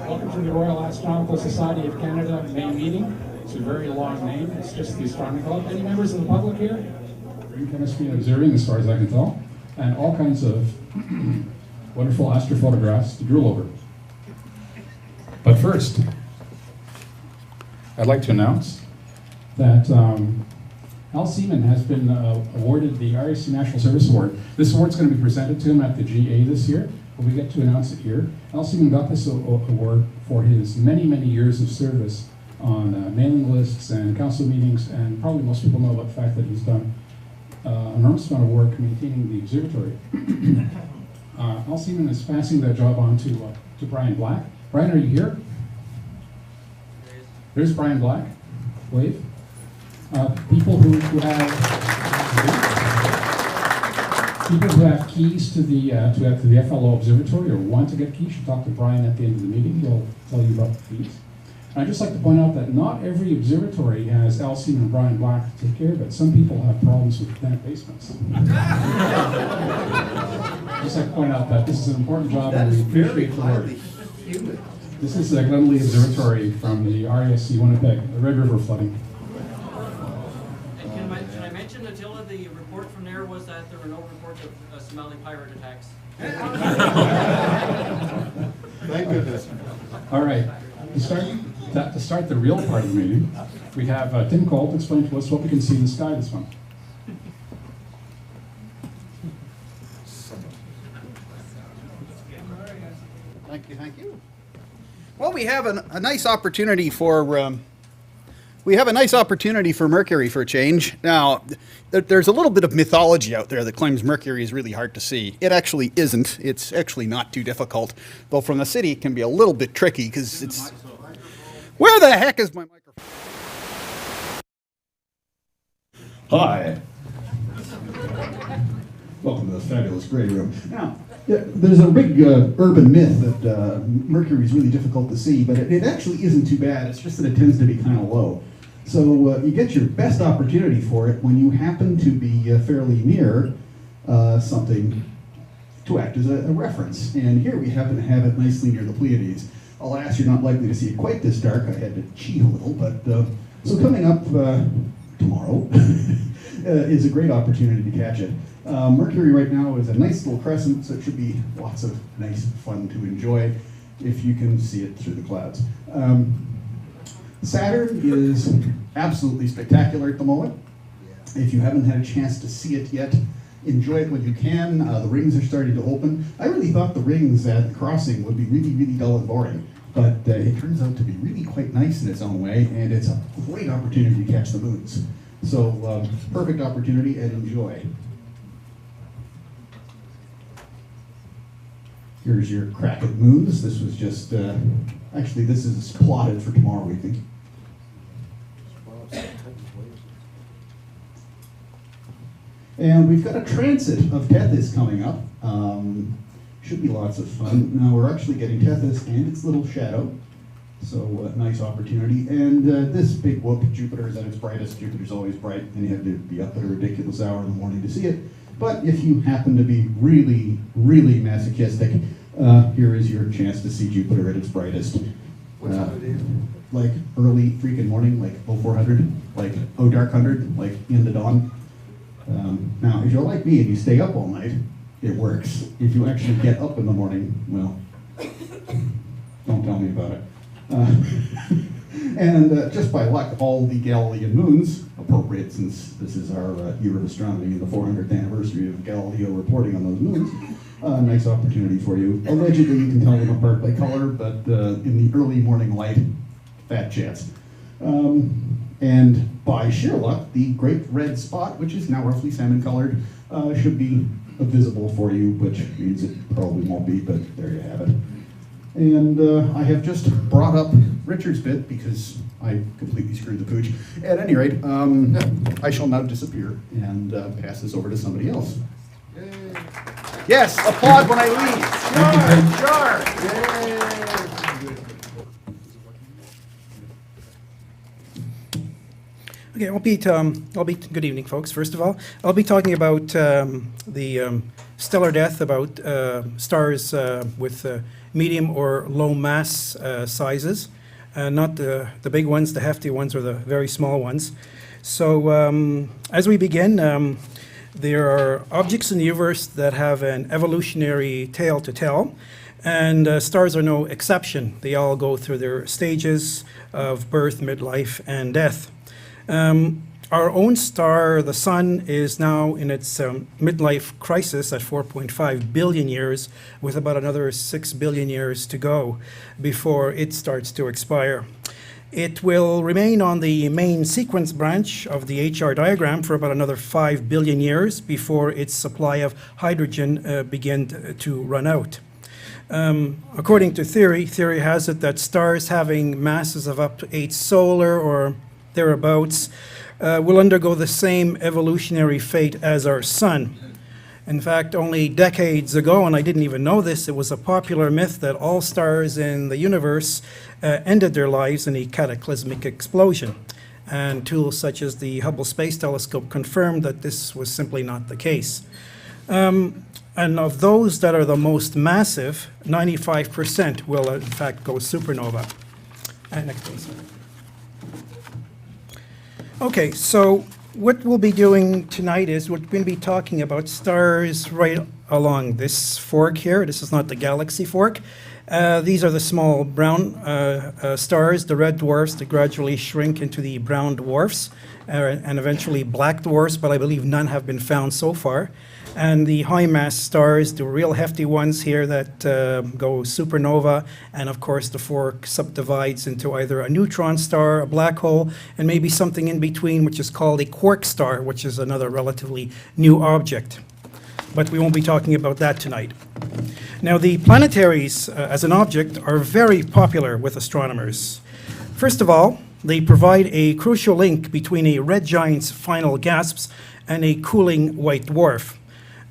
Welcome to the Royal Astronomical Society of Canada May meeting. It's a very long name. It's just the Astronomical. Any members of the public here? Green chemistry and observing, as far as I can tell, and all kinds of wonderful astrophotographs to drool over. But first, I'd like to announce that Al Seaman has been awarded the RSC National Service Award. This award's going to be presented to him at the GA this year, but we get to announce it here. Al Seaman got this award for his many, many years of service on mailing lists and council meetings, and probably most people know about the fact that he's done an enormous amount of work maintaining the observatory. Al Seaman is passing that job on to Brian Black. Brian, are you here? There's Brian Black. Wave. People who have keys to the FLO Observatory or want to get keys should talk to Brian at the end of the meeting. He'll tell you about the fees. And I'd just like to point out that not every observatory has Al Seaman and Brian Black to take care of it. Some people have problems with damp basements. Just like to point out that this is an important job and we appreciate the work. This is the Glenlee Observatory from the RESC Winnipeg, the Red River flooding. And can I mention, Attila, the report from there was that there were no reports of Somali pirate attacks. Thank goodness. All right, to start the real part of the meeting, we have Tim Cole to explain to us what we can see in the sky this month. Thank you. Well, we have a nice opportunity for Mercury for a change. Now, there's a little bit of mythology out there that claims Mercury is really hard to see. It actually isn't. It's actually not too difficult, though from the city it can be a little bit tricky because it's. Where the heck is my microphone? Hi. Welcome to the fabulous gray room. Now, there's a big urban myth that Mercury is really difficult to see, but it actually isn't too bad. It's just that it tends to be kind of low. So you get your best opportunity for it when you happen to be fairly near something to act as a reference. And here we happen to have it nicely near the Pleiades. Alas, you're not likely to see it quite this dark. I had to cheat a little, but so coming up tomorrow is a great opportunity to catch it. Mercury right now is a nice little crescent, so it should be lots of nice fun to enjoy if you can see it through the clouds. Saturn is absolutely spectacular at the moment. If you haven't had a chance to see it yet, enjoy it when you can. The rings are starting to open. I really thought the rings at the crossing would be really, really dull and boring, but it turns out to be really quite nice in its own way, and it's a great opportunity to catch the moons. So, perfect opportunity and enjoy. Here's your crack at moons. This was just, actually this is plotted for tomorrow, we think. And we've got a transit of Tethys coming up. Should be lots of fun. Now we're actually getting Tethys and its little shadow. So nice opportunity. And this big whoop, Jupiter is at its brightest. Jupiter's always bright, and you have to be up at a ridiculous hour in the morning to see it. But if you happen to be really, really masochistic, here is your chance to see Jupiter at its brightest. What time of day? Like early freaking morning, like 0400, like dark 100, like in the dawn. Now, if you're like me and you stay up all night, it works. If you actually get up in the morning, well, don't tell me about it. And just by luck, all the Galilean moons, appropriate since this is our year of astronomy and the 400th anniversary of Galileo reporting on those moons, nice opportunity for you. Allegedly, you can tell them apart by color, but in the early morning light, fat chance. And by sheer luck, the great red spot, which is now roughly salmon colored, should be visible for you, which means it probably won't be, but there you have it. And I have just brought up Richard's bit because I completely screwed the pooch. At any rate, I shall now disappear and pass this over to somebody else. Yay. Yes, applaud when I leave. Sure. Yay. Okay, I'll be. Good evening, folks. First of all, I'll be talking about the stellar death, about stars with medium or low mass sizes, not the big ones, the hefty ones, or the very small ones. So as we begin, there are objects in the universe that have an evolutionary tale to tell, and stars are no exception. They all go through their stages of birth, midlife, and death. Our own star, the Sun, is now in its midlife crisis at 4.5 billion years, with about another 6 billion years to go before it starts to expire. It will remain on the main sequence branch of the HR diagram for about another 5 billion years before its supply of hydrogen begin to run out. According to theory has it that stars having masses of up to 8 solar or thereabouts will undergo the same evolutionary fate as our Sun. In fact, only decades ago, and I didn't even know this, it was a popular myth that all stars in the universe ended their lives in a cataclysmic explosion. And tools such as the Hubble Space Telescope confirmed that this was simply not the case. And of those that are the most massive, 95% will in fact go supernova. Next please. Okay, so what we'll be doing tonight is we're going to be talking about stars right along this fork here. This is not the galaxy fork. These are the small brown stars, the red dwarfs that gradually shrink into the brown dwarfs and eventually black dwarfs, but I believe none have been found so far. And the high mass stars, the real hefty ones here that go supernova, and of course the fork subdivides into either a neutron star, a black hole, and maybe something in between, which is called a quark star, which is another relatively new object. But we won't be talking about that tonight. Now, the planetaries as an object are very popular with astronomers. First of all, they provide a crucial link between a red giant's final gasps and a cooling white dwarf.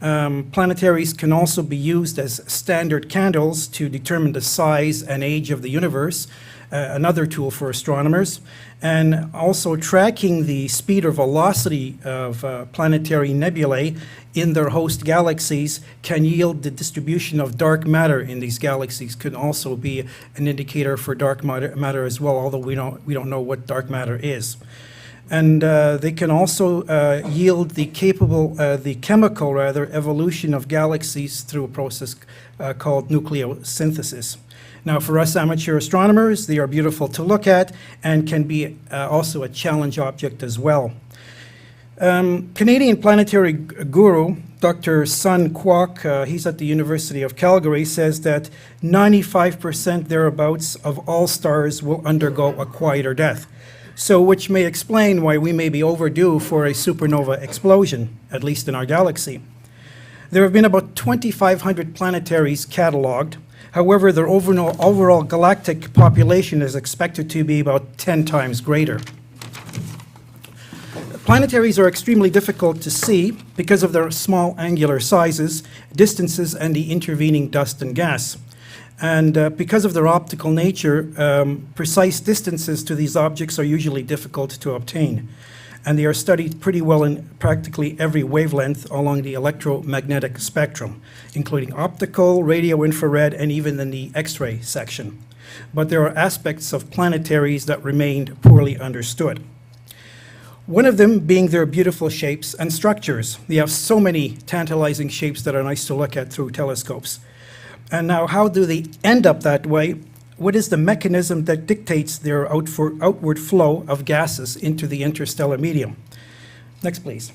Planetaries can also be used as standard candles to determine the size and age of the universe, another tool for astronomers, and also tracking the speed or velocity of planetary nebulae in their host galaxies can yield the distribution of dark matter in these galaxies. Could also be an indicator for dark matter as well, although we don't know what dark matter is. And they can also yield the chemical evolution of galaxies through a process called nucleosynthesis. Now, for us amateur astronomers, they are beautiful to look at and can be also a challenge object as well. Canadian planetary guru, Dr. Sun Kwok, he's at the University of Calgary, says that 95% thereabouts of all stars will undergo a quieter death. So, which may explain why we may be overdue for a supernova explosion, at least in our galaxy. There have been about 2,500 planetaries catalogued. However, their overall galactic population is expected to be about 10 times greater. Planetaries are extremely difficult to see because of their small angular sizes, distances, and the intervening dust and gas. And because of their optical nature, precise distances to these objects are usually difficult to obtain. And they are studied pretty well in practically every wavelength along the electromagnetic spectrum, including optical, radio, infrared, and even in the X-ray section. But there are aspects of planetaries that remained poorly understood. One of them being their beautiful shapes and structures. They have so many tantalizing shapes that are nice to look at through telescopes. And now, how do they end up that way? What is the mechanism that dictates their outward flow of gases into the interstellar medium? Next, please.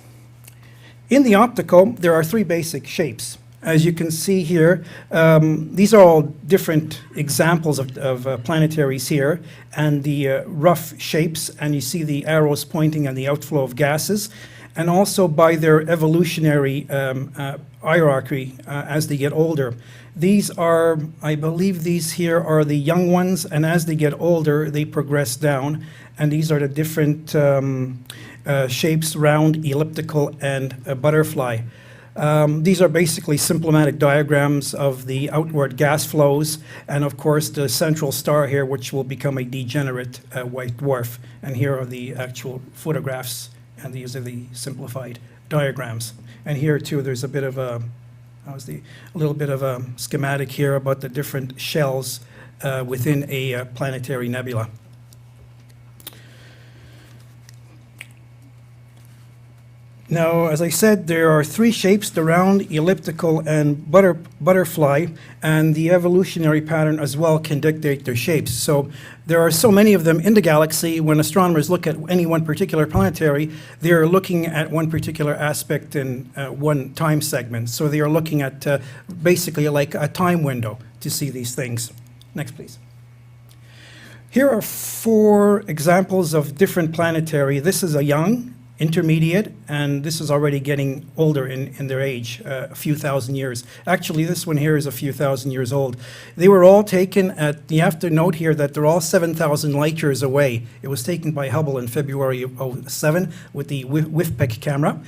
In the optical, there are 3 basic shapes. As you can see here, these are all different examples of planetaries here, and the rough shapes, and you see the arrows pointing on the outflow of gases, and also by their evolutionary hierarchy as they get older. These are, I believe these here are the young ones, and as they get older, they progress down, and these are the different shapes: round, elliptical, and a butterfly. These are basically symptomatic diagrams of the outward gas flows, and of course the central star here, which will become a degenerate white dwarf. And here are the actual photographs, and these are the simplified diagrams. And here too, there's a bit of a That was a little bit of a schematic here about the different shells within a planetary nebula. Now, as I said, there are three shapes: the round, elliptical, and butterfly, and the evolutionary pattern as well can dictate their shapes. So there are so many of them in the galaxy. When astronomers look at any one particular planetary, they're looking at one particular aspect in one time segment. So they are looking at basically like a time window to see these things. Next, please. Here are 4 examples of different planetary. This is a young, intermediate, and this is already getting older in their age, a few thousand years. Actually, this one here is a few thousand years old. They were all taken at, you have to note here that they're all 7,000 light years away. It was taken by Hubble in February of 2007 with the WIFPEC camera.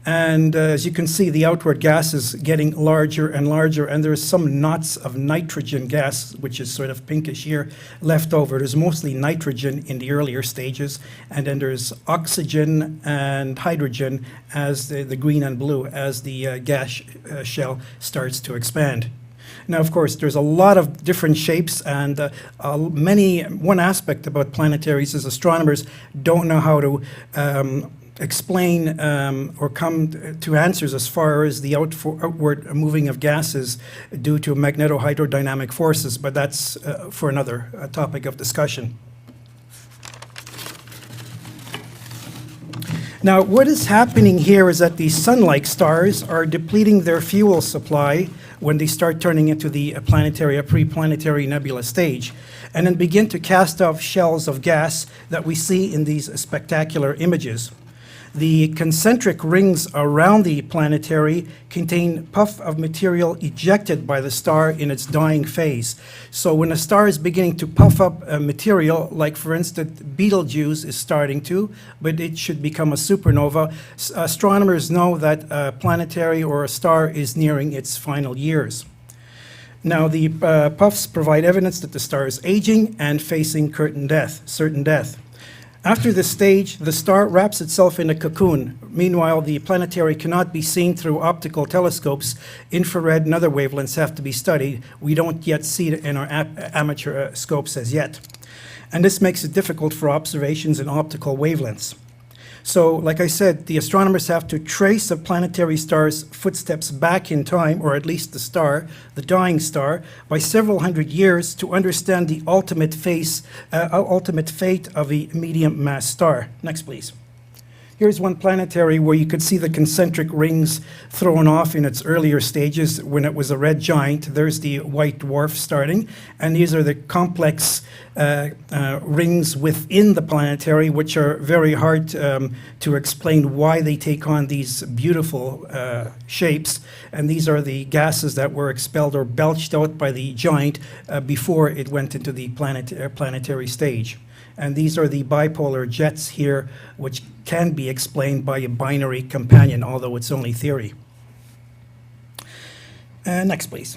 And as you can see, the outward gas is getting larger and larger, and there's some knots of nitrogen gas, which is sort of pinkish here, left over. There's mostly nitrogen in the earlier stages, and then there's oxygen and hydrogen as the green and blue as the gas shell starts to expand. Now, of course, there's a lot of different shapes, and one aspect about planetaries is astronomers don't know how to explain or come to answers as far as the outward moving of gases due to magnetohydrodynamic forces, but that's for another topic of discussion. Now, what is happening here is that these sun-like stars are depleting their fuel supply when they start turning into the pre-planetary nebula stage, and then begin to cast off shells of gas that we see in these spectacular images. The concentric rings around the planetary contain puff of material ejected by the star in its dying phase. So when a star is beginning to puff up material, like for instance Betelgeuse is starting to, but it should become a supernova, astronomers know that a planetary or a star is nearing its final years. Now, the puffs provide evidence that the star is aging and facing certain death. After this stage, the star wraps itself in a cocoon. Meanwhile, the planetary cannot be seen through optical telescopes. Infrared and other wavelengths have to be studied. We don't yet see it in our amateur scopes as yet. And this makes it difficult for observations in optical wavelengths. So, like I said, the astronomers have to trace a planetary star's footsteps back in time, or at least the star, the dying star, by several hundred years to understand the ultimate fate of a medium mass star. Next, please. Here's one planetary where you could see the concentric rings thrown off in its earlier stages when it was a red giant. There's the white dwarf starting, and these are the complex rings within the planetary, which are very hard to explain why they take on these beautiful shapes. And these are the gases that were expelled or belched out by the giant before it went into the planetary stage. And these are the bipolar jets here, which can be explained by a binary companion, although it's only theory. Next, please.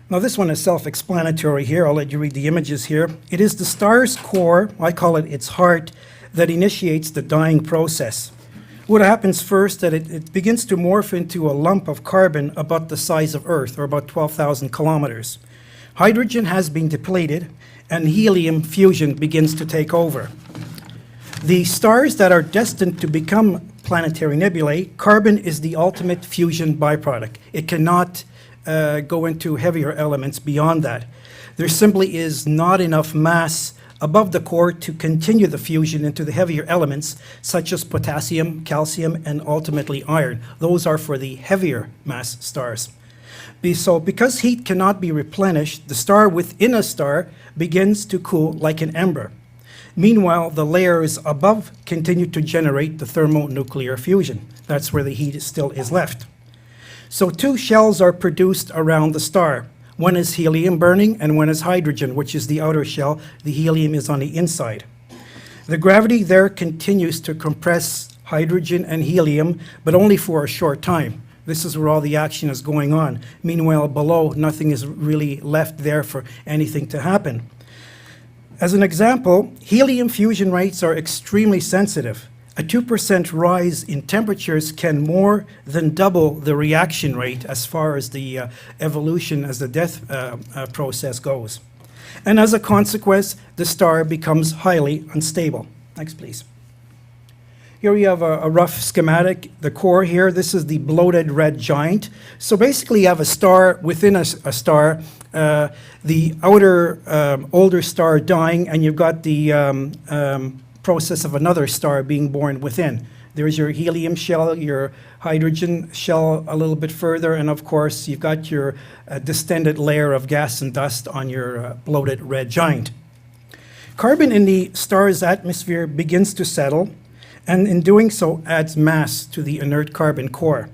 Now, this one is self-explanatory here. I'll let you read the images here. It is the star's core, I call it its heart, that initiates the dying process. What happens first, that it begins to morph into a lump of carbon about the size of Earth, or about 12,000 kilometers. Hydrogen has been depleted, and helium fusion begins to take over. The stars that are destined to become planetary nebulae, carbon is the ultimate fusion byproduct. It cannot go into heavier elements beyond that. There simply is not enough mass above the core to continue the fusion into the heavier elements, such as potassium, calcium, and ultimately iron. Those are for the heavier mass stars. So because heat cannot be replenished, the star within a star begins to cool like an ember. Meanwhile, the layers above continue to generate the thermonuclear fusion. That's where the heat still is left. So 2 shells are produced around the star. One is helium burning and one is hydrogen, which is the outer shell. The helium is on the inside. The gravity there continues to compress hydrogen and helium, but only for a short time. This is where all the action is going on. Meanwhile, below, nothing is really left there for anything to happen. As an example, helium fusion rates are extremely sensitive. a 2% rise in temperatures can more than double the reaction rate as far as the evolution, as the death process goes. And as a consequence, the star becomes highly unstable. Next, please. Here we have a rough schematic. The core here, this is the bloated red giant. So basically you have a star within a star, the outer older star dying, and you've got the process of another star being born within. There's your helium shell, your hydrogen shell a little bit further, and of course you've got your distended layer of gas and dust on your bloated red giant. Carbon in the star's atmosphere begins to settle, and in doing so adds mass to the inert carbon core.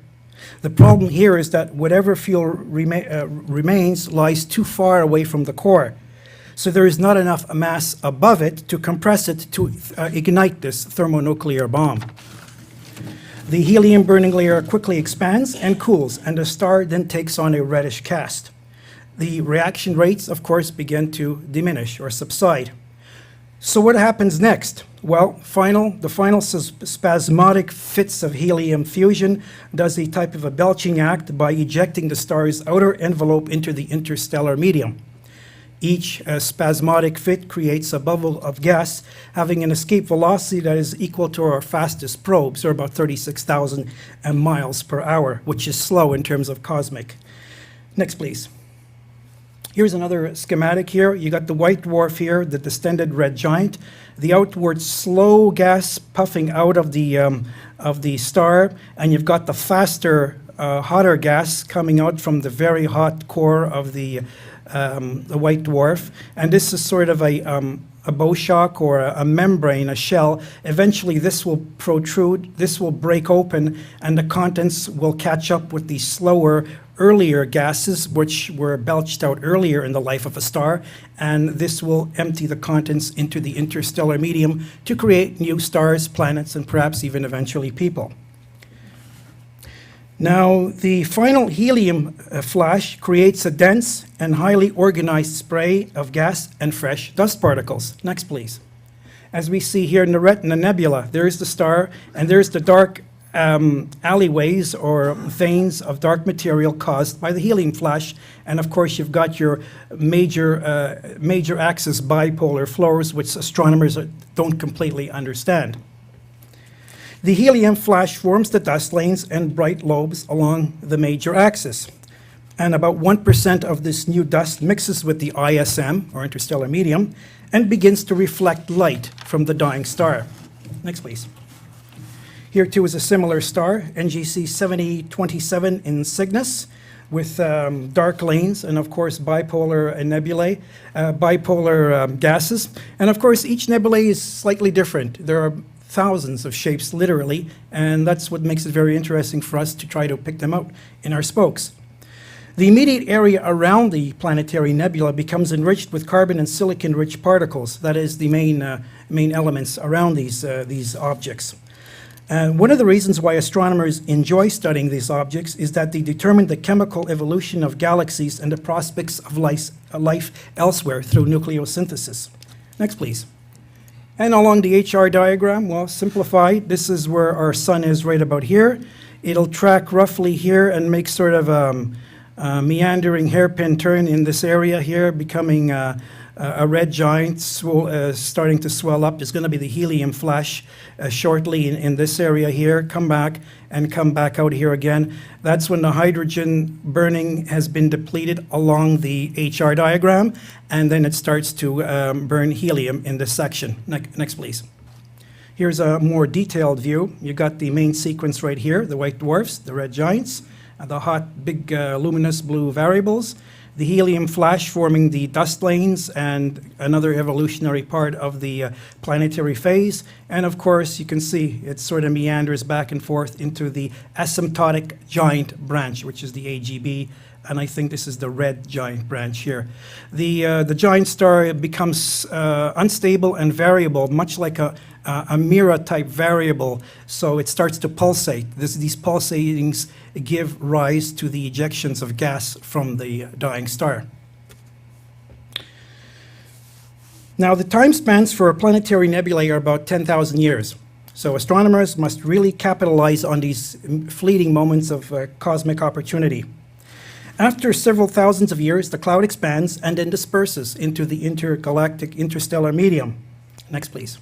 The problem here is that whatever fuel remains lies too far away from the core. So there is not enough mass above it to compress it to ignite this thermonuclear bomb. The helium burning layer quickly expands and cools, and the star then takes on a reddish cast. The reaction rates, of course, begin to diminish or subside. So what happens next? Well, the final spasmodic fits of helium fusion does a type of a belching act by ejecting the star's outer envelope into the interstellar medium. Each spasmodic fit creates a bubble of gas having an escape velocity that is equal to our fastest probes, or about 36,000 miles per hour, which is slow in terms of cosmic. Next, please. Here's another schematic here. You got the white dwarf here, the distended red giant, the outward slow gas puffing out of the star, and you've got the faster, hotter gas coming out from the very hot core of the white dwarf. And this is sort of a bow shock or a membrane, a shell. Eventually this will protrude, this will break open, and the contents will catch up with the slower, earlier gases which were belched out earlier in the life of a star, and this will empty the contents into the interstellar medium to create new stars, planets, and perhaps even eventually people. Now, the final helium flash creates a dense and highly organized spray of gas and fresh dust particles. Next, please. As we see here in the Retina Nebula, there's the star, and there's the dark alleyways or veins of dark material caused by the helium flash. And of course, you've got your major axis bipolar flows, which astronomers don't completely understand. The helium flash forms the dust lanes and bright lobes along the major axis. And about 1% of this new dust mixes with the ISM, or interstellar medium, and begins to reflect light from the dying star. Next, please. Here too is a similar star, NGC 7027 in Cygnus, with dark lanes and of course bipolar nebulae, bipolar gases. And of course each nebulae is slightly different. There are thousands of shapes literally, and that's what makes it very interesting for us to try to pick them out in our spokes. The immediate area around the planetary nebula becomes enriched with carbon and silicon-rich particles. That is the main elements around these objects. One of the reasons why astronomers enjoy studying these objects is that they determine the chemical evolution of galaxies and the prospects of life elsewhere through nucleosynthesis. Next, please. And along the HR diagram, well, simplified, this is where our sun is right about here. It'll track roughly here and make sort of a meandering hairpin turn in this area here, becoming a red giant starting to swell up. There's going to be the helium flash shortly in this area here, come back and come back out here again. That's when the hydrogen burning has been depleted along the HR diagram, and then it starts to burn helium in this section. Next, please. Here's a more detailed view. You got the main sequence right here, the white dwarfs, the red giants, the hot, big, luminous blue variables, the helium flash forming the dust lanes and another evolutionary part of the planetary phase. And of course, you can see it sort of meanders back and forth into the asymptotic giant branch, which is the AGB. And I think this is the red giant branch here. The giant star becomes unstable and variable, much like a Mira-type variable, so it starts to pulsate. These pulsatings give rise to the ejections of gas from the dying star. Now, the time spans for a planetary nebulae are about 10,000 years. So astronomers must really capitalize on these fleeting moments of cosmic opportunity. After several thousands of years, the cloud expands and then disperses into the intergalactic interstellar medium. Next, please.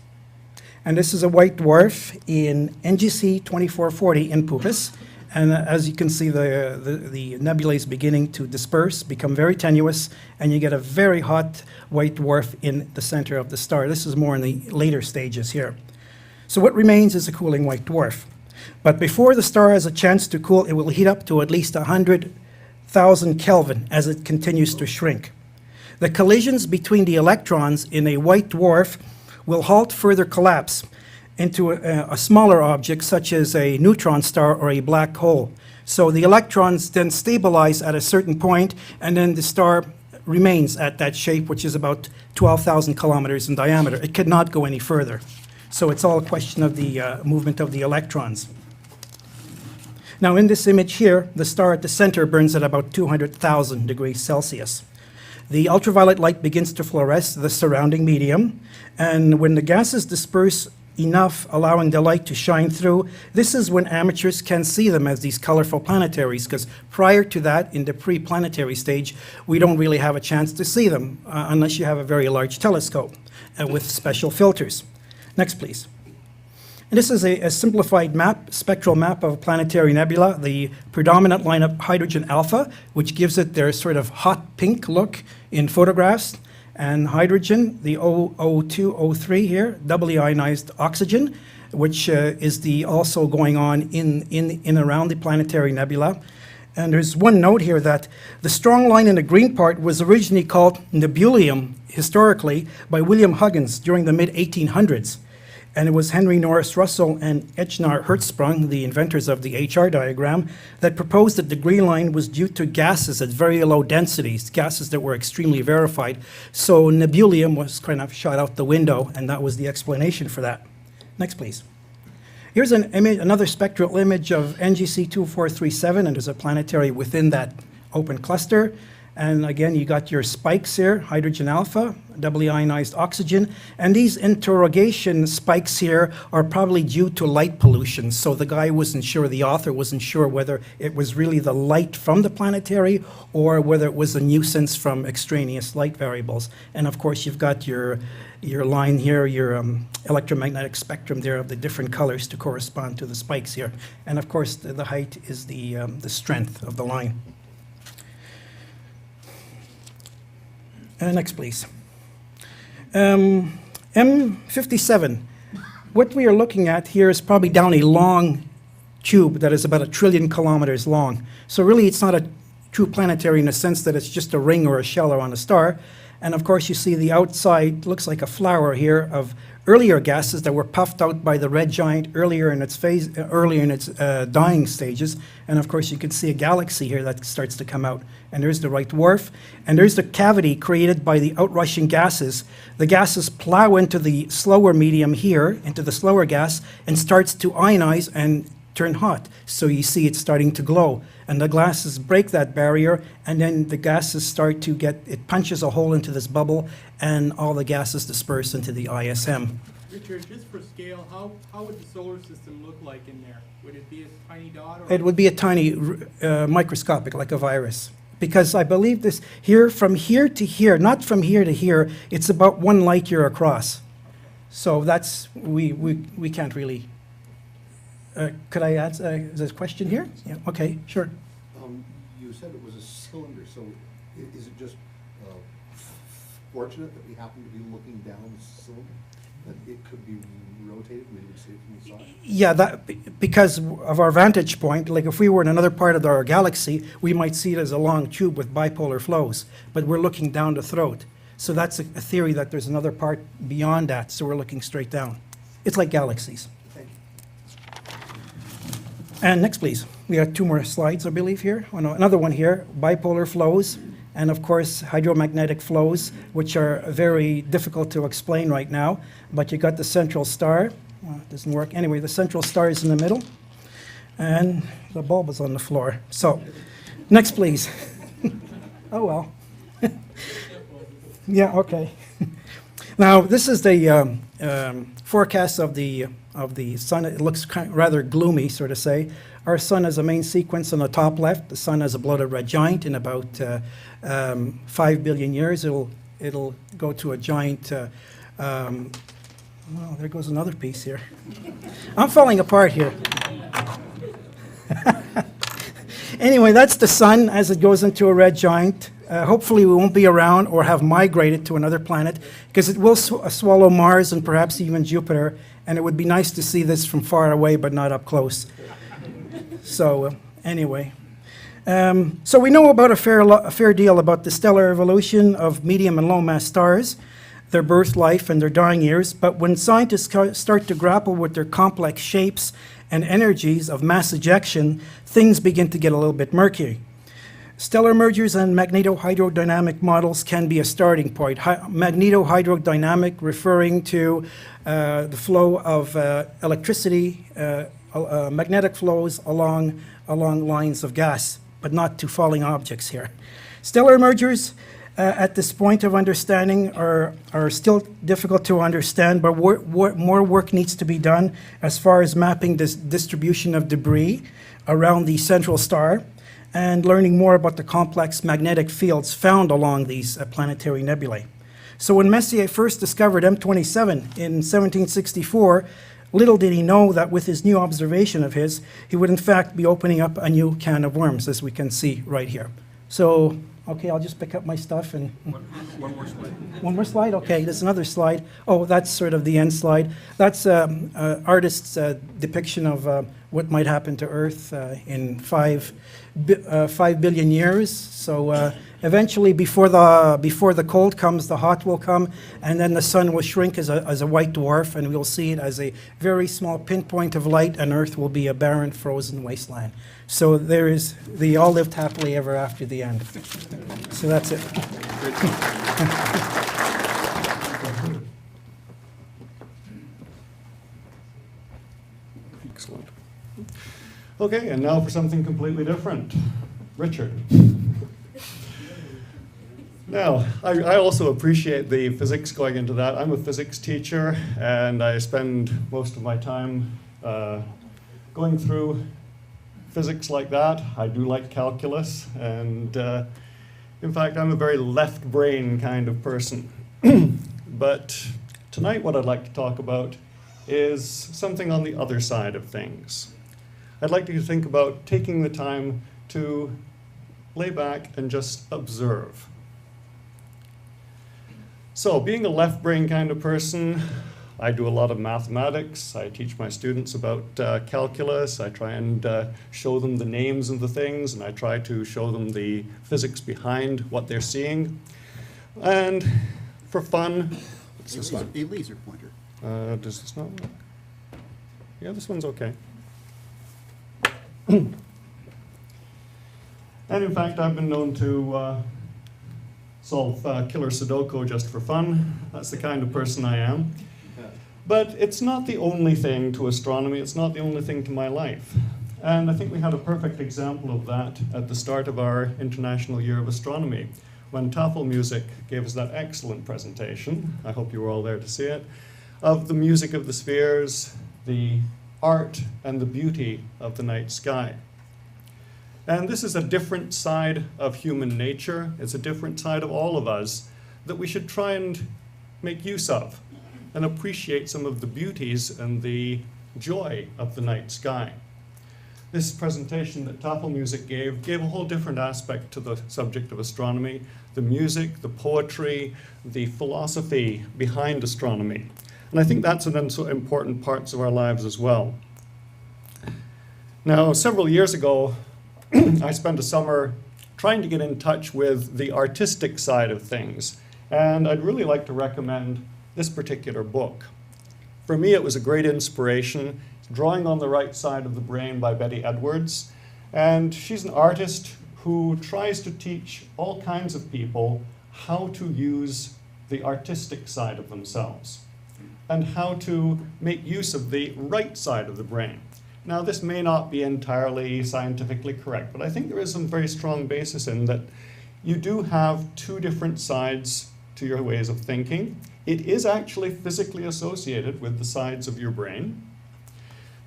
And this is a white dwarf in NGC 2440 in Puppis. And as you can see, the nebula is beginning to disperse, become very tenuous, and you get a very hot white dwarf in the center of the star. This is more in the later stages here. So what remains is a cooling white dwarf. But before the star has a chance to cool, it will heat up to at least 100,000 Kelvin as it continues to shrink. The collisions between the electrons in a white dwarf will halt further collapse into a smaller object such as a neutron star or a black hole. So the electrons then stabilize at a certain point, and then the star remains at that shape, which is about 12,000 kilometers in diameter. It cannot go any further. So it's all a question of the movement of the electrons. Now in this image here, the star at the center burns at about 200,000 degrees Celsius. The ultraviolet light begins to fluoresce the surrounding medium, and when the gases disperse enough, allowing the light to shine through, this is when amateurs can see them as these colorful planetaries, because prior to that, in the pre-planetary stage, we don't really have a chance to see them unless you have a very large telescope with special filters. Next, please. And this is a simplified map, spectral map of a planetary nebula, the predominant line of hydrogen alpha, which gives it their sort of hot pink look in photographs, and hydrogen, the O2, O3 here, doubly ionized oxygen, which is also going on in around the planetary nebula. And there's one note here that the strong line in the green part was originally called nebulium, historically, by William Huggins during the mid-1800s. And it was Henry Norris Russell and Echnar Hertzsprung, the inventors of the HR diagram, that proposed that the green line was due to gases at very low densities, gases that were extremely rarefied. So nebulium was kind of shot out the window, and that was the explanation for that. Next, please. Here's an image, another spectral image of NGC 2437, and there's a planetary within that open cluster. And again, you got your spikes here, hydrogen alpha, doubly ionized oxygen. And these interrogation spikes here are probably due to light pollution. So the guy wasn't sure, the author wasn't sure whether it was really the light from the planetary or whether it was a nuisance from extraneous light variables. And of course, you've got your line here, your electromagnetic spectrum there of the different colors to correspond to the spikes here. And of course, the height is the strength of the line. Next, please. M57. What we are looking at here is probably down a long tube that is about 1 trillion kilometers long. So really, it's not a true planetary in the sense that it's just a ring or a shell on a star. And of course, you see the outside looks like a flower here of earlier gases that were puffed out by the red giant earlier in its dying stages. And of course, you can see a galaxy here that starts to come out. And there's the white dwarf. And there's the cavity created by the outrushing gases. The gases plow into the slower medium here, into the slower gas, and starts to ionize and turn hot. So you see it's starting to glow. And the gases break that barrier, and then the gases start to it punches a hole into this bubble, and all the gases disperse into the ISM. Richard, just for scale, how would the solar system look like in there? Would it be a tiny dot? Or it would be a tiny, microscopic, like a virus. Because I believe this, here, from here to here, not from here to here, it's about 1 light year across. So that's, we can't really. Could I add a question here? Yeah, okay, sure. You said it was a cylinder, so is it just fortunate that we happen to be looking down the cylinder? That it could be rotated, we would see it from the side? Yeah, because of our vantage point, like if we were in another part of our galaxy, we might see it as a long tube with bipolar flows, but we're looking down the throat. So that's a theory that there's another part beyond that, so we're looking straight down. It's like galaxies. And next, please. We have 2 more slides, I believe, here. Oh, no, another one here, bipolar flows, and of course, hydromagnetic flows, which are very difficult to explain right now. But you got the central star. Well, it doesn't work. Anyway, the central star is in the middle, and the bulb is on the floor. So, next, please. Oh, well. Yeah, okay. Now, this is the forecast of the sun. It looks rather gloomy, sort of say. Our sun has a main sequence on the top left. The sun has a bloated red giant. In about 5 billion years, it'll go to a giant. Well, there goes another piece here. I'm falling apart here. Anyway, that's the sun as it goes into a red giant. Hopefully we won't be around or have migrated to another planet, because it will swallow Mars and perhaps even Jupiter, and it would be nice to see this from far away but not up close. So anyway. So we know about a fair deal about the stellar evolution of medium and low mass stars, their birth life and their dying years, but when scientists start to grapple with their complex shapes and energies of mass ejection, things begin to get a little bit murky. Stellar mergers and magnetohydrodynamic models can be a starting point. Magnetohydrodynamic referring to the flow of electricity, magnetic flows along lines of gas, but not to falling objects here. Stellar mergers at this point of understanding are still difficult to understand, but more work needs to be done as far as mapping this distribution of debris around the central star and learning more about the complex magnetic fields found along these planetary nebulae. So when Messier first discovered M27 in 1764, little did he know that with his new observation of his, he would in fact be opening up a new can of worms, as we can see right here. So, okay, I'll just pick up my stuff and... One more slide. One more slide? Okay, there's another slide. Oh, that's sort of the end slide. That's artist's depiction of what might happen to Earth in 5 billion years. So eventually, before the cold comes, the hot will come, and then the sun will shrink as a white dwarf, and we'll see it as a very small pinpoint of light, and Earth will be a barren, frozen wasteland. So there is the all lived happily ever after the end. So that's it. Excellent. Okay, and now for something completely different. Richard. Now, I also appreciate the physics going into that. I'm a physics teacher, and I spend most of my time going through physics like that. I do like calculus, and in fact, I'm a very left brain kind of person. But tonight what I'd like to talk about is something on the other side of things. I'd like you to think about taking the time to lay back and just observe. So, being a left brain kind of person, I do a lot of mathematics. I teach my students about calculus. I try and show them the names of the things, and I try to show them the physics behind what they're seeing. And for fun, what's this one? A laser pointer. Does this not work? Yeah, this one's okay. And in fact, I've been known to solve killer Sudoku just for fun. That's the kind of person I am. But it's not the only thing to astronomy. It's not the only thing to my life. And I think we had a perfect example of that at the start of our International Year of Astronomy, when Tafel Music gave us that excellent presentation, I hope you were all there to see it, of the music of the spheres, the art and the beauty of the night sky. And this is a different side of human nature. It's a different side of all of us that we should try and make use of and appreciate some of the beauties and the joy of the night sky. This presentation that Tafel Music gave a whole different aspect to the subject of astronomy, the music, the poetry, the philosophy behind astronomy. And I think that's an important parts of our lives as well. Now, several years ago, I spent a summer trying to get in touch with the artistic side of things, and I'd really like to recommend this particular book. For me, it was a great inspiration. Drawing on the Right Side of the Brain by Betty Edwards, and she's an artist who tries to teach all kinds of people how to use the artistic side of themselves and how to make use of the right side of the brain. Now, this may not be entirely scientifically correct, but I think there is some very strong basis in that you do have two different sides to your ways of thinking. It is actually physically associated with the sides of your brain.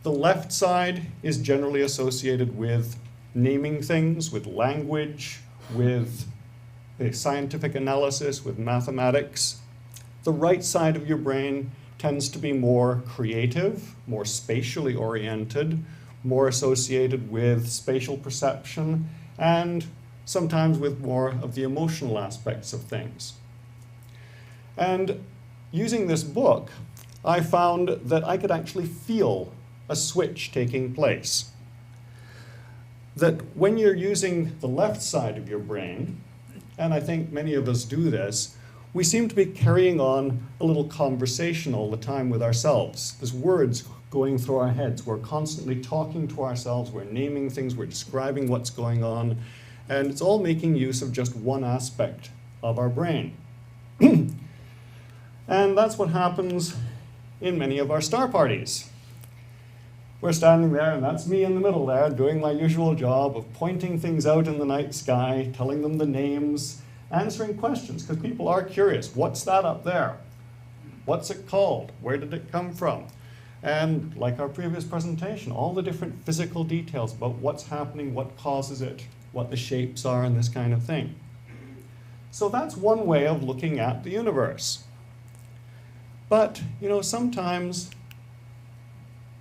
The left side is generally associated with naming things, with language, with scientific analysis, with mathematics. The right side of your brain tends to be more creative, more spatially oriented, more associated with spatial perception, and sometimes with more of the emotional aspects of things. And using this book, I found that I could actually feel a switch taking place. That when you're using the left side of your brain, and I think many of us do this, we seem to be carrying on a little conversation all the time with ourselves. There's words going through our heads. We're constantly talking to ourselves. We're naming things. We're describing what's going on. And it's all making use of just one aspect of our brain. And that's what happens in many of our star parties. We're standing there, and that's me in the middle there, doing my usual job of pointing things out in the night sky, telling them the names, answering questions, because people are curious. What's that up there? What's it called? Where did it come from? And like our previous presentation, all the different physical details about what's happening, what causes it, what the shapes are, and this kind of thing. So that's one way of looking at the universe. But, you know, sometimes